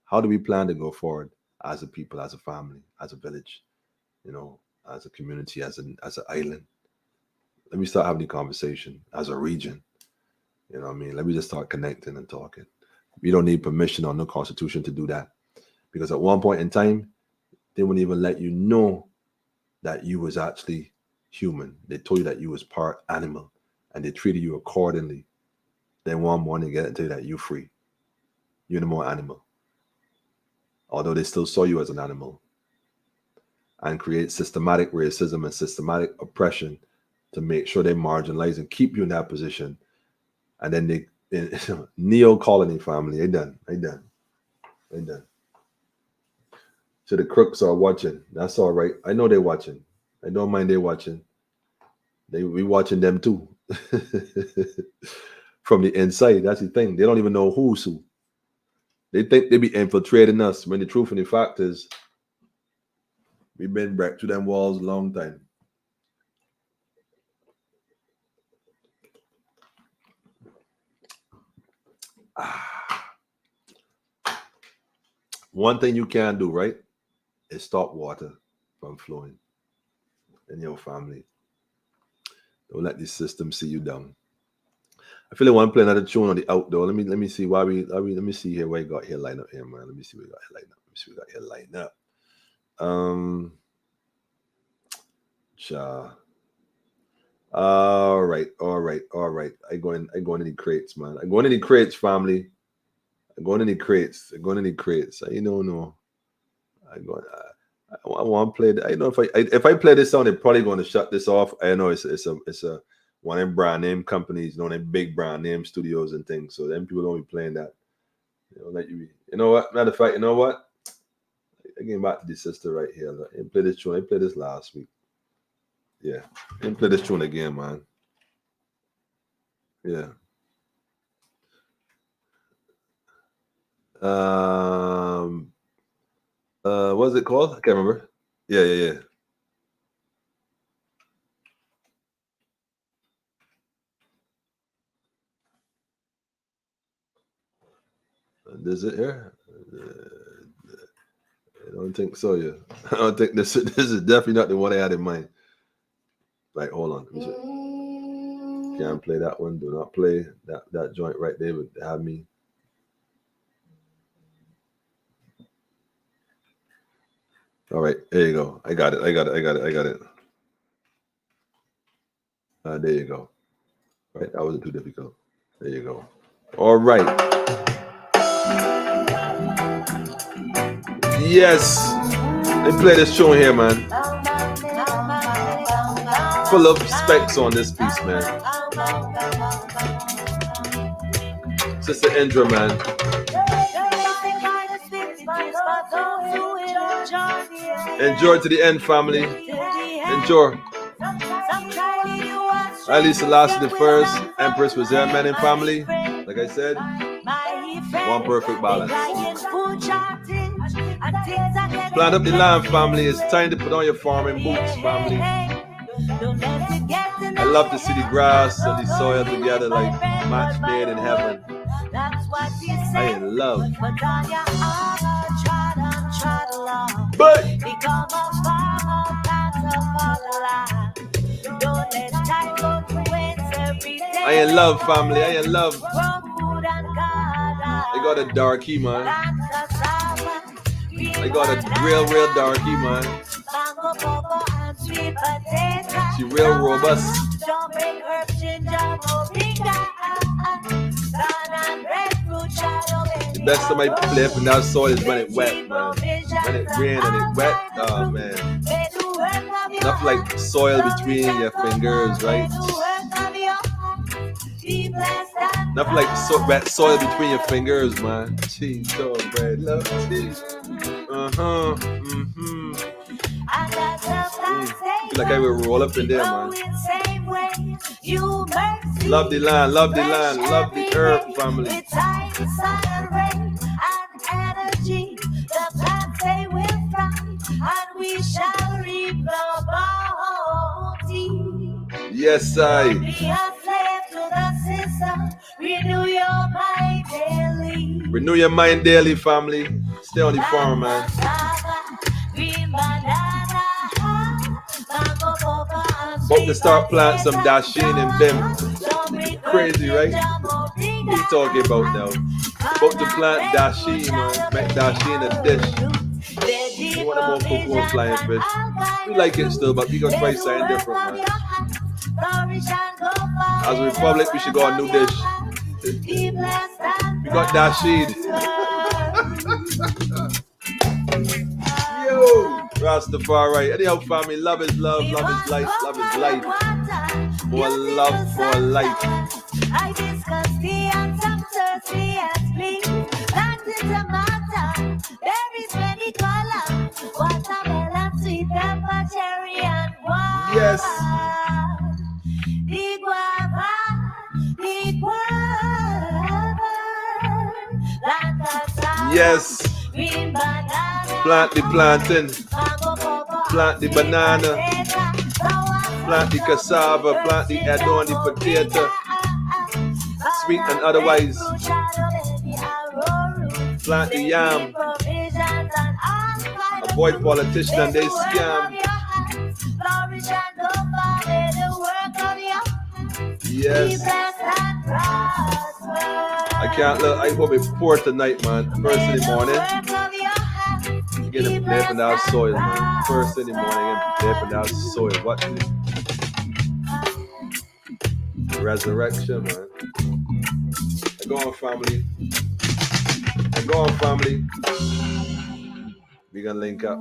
How do we plan to go forward? As a people, as a family, as a village, you know, as a community, as an island. Let me start having the conversation as a region. You know what I mean? Let me just start connecting and talking. We don't need permission or no constitution to do that. Because at one point in time, they wouldn't even let you know that you was actually human. They told you that you was part animal and they treated you accordingly. Then one morning get into that you're free. You're no more animal. Although they still saw you as an animal, and create systematic racism and systematic oppression to make sure they marginalize and keep you in that position. And then they, neo-colony family, they done. So the crooks are watching. That's all right. I know they're watching. I don't mind they're watching. We watching them too. From the inside, that's the thing. They don't even know who's who. They think they be infiltrating us when the truth and the fact is We've been back to them walls a long time. One thing you can't do, right, is stop water from flowing in your family. Don't let this system see you down. I feel like one play another tune on the outdoor. Let me see why we let me see here what I got here line up here, man. Let me see what we got here line up. Let me see what we got here line up. All right. I go into the crates, man. I go into the crates, family. I go into the crates. I don't know. I want to play. I know if I play this song, they're probably going to shut this off. I know it's a one of them brand name companies, you know, them big brand name studios and things. So them people don't be playing that. You know what? Matter of fact, you know what? Again, back to the sister right here. Look, I played this tune. I played this last week. Yeah, I play this tune again, man. Yeah. What's it called? I can't remember. Yeah. Is it here? I don't think so. Yeah, I don't think this is definitely not the one I had in mind. Right, hold on. Can't play that one. Do not play that joint right there. Would have me. All right, there you go. I got it. There you go. Right, that wasn't too difficult. There you go. All right. Yes. They play this tune here, man. Full of specs on this piece, man. Sister Indra, man. Enjoy to the end, family. Enjoy. Ali Selassie the First, Empress Reserve Menin family. Like I said, one perfect balance. Plant up the land, family. It's time to put on your farming boots, family. I love to see the grass and the soil together like match made in heaven. I in love. But I in love, family. I in love. I got a darkie, man. I got a real darkie, man. She real robust. The best time I play from that soil is when it wet, man. When it rain and it wet, oh man. Enough like soil between your fingers, right? Enough like wet soil between your fingers, man. Cheese, dog, bread, love, cheese. Feel like I will roll up in there, man. Love the land, love the earth, family. Yes, I. Renew your mind daily, family. Stay on the farm, man. Hope to start planting some dashin and bim. Crazy, right? What are you talking about now? Hope to plant dashin, man. Make dashin a dish. You want more cocoa flying fish. We like it still, but we gonna try something different, man. As a republic, we should go a new dish. We got dashin. Yo, Rastafari. Anyhow, family, love is love, love is life, love is life. More love for life. I discuss the anthem, thirsty as please. That is a matter. There is many colors. Watermelon, sweet pepper, cherry, and wine. Yes. The guava, the guava. Yes. Plant the planting. Plant the banana, plant the cassava, plant the add-on, the potato, sweet and otherwise. Plant the yam. Avoid politicians and they scam. Yes. I can't look. I hope it's poor tonight, man. First in the morning. Get a play from that soil, man. First in the morning, play from that soil. What is it? Resurrection, man. Go on, family. Go on, family. We gonna link up.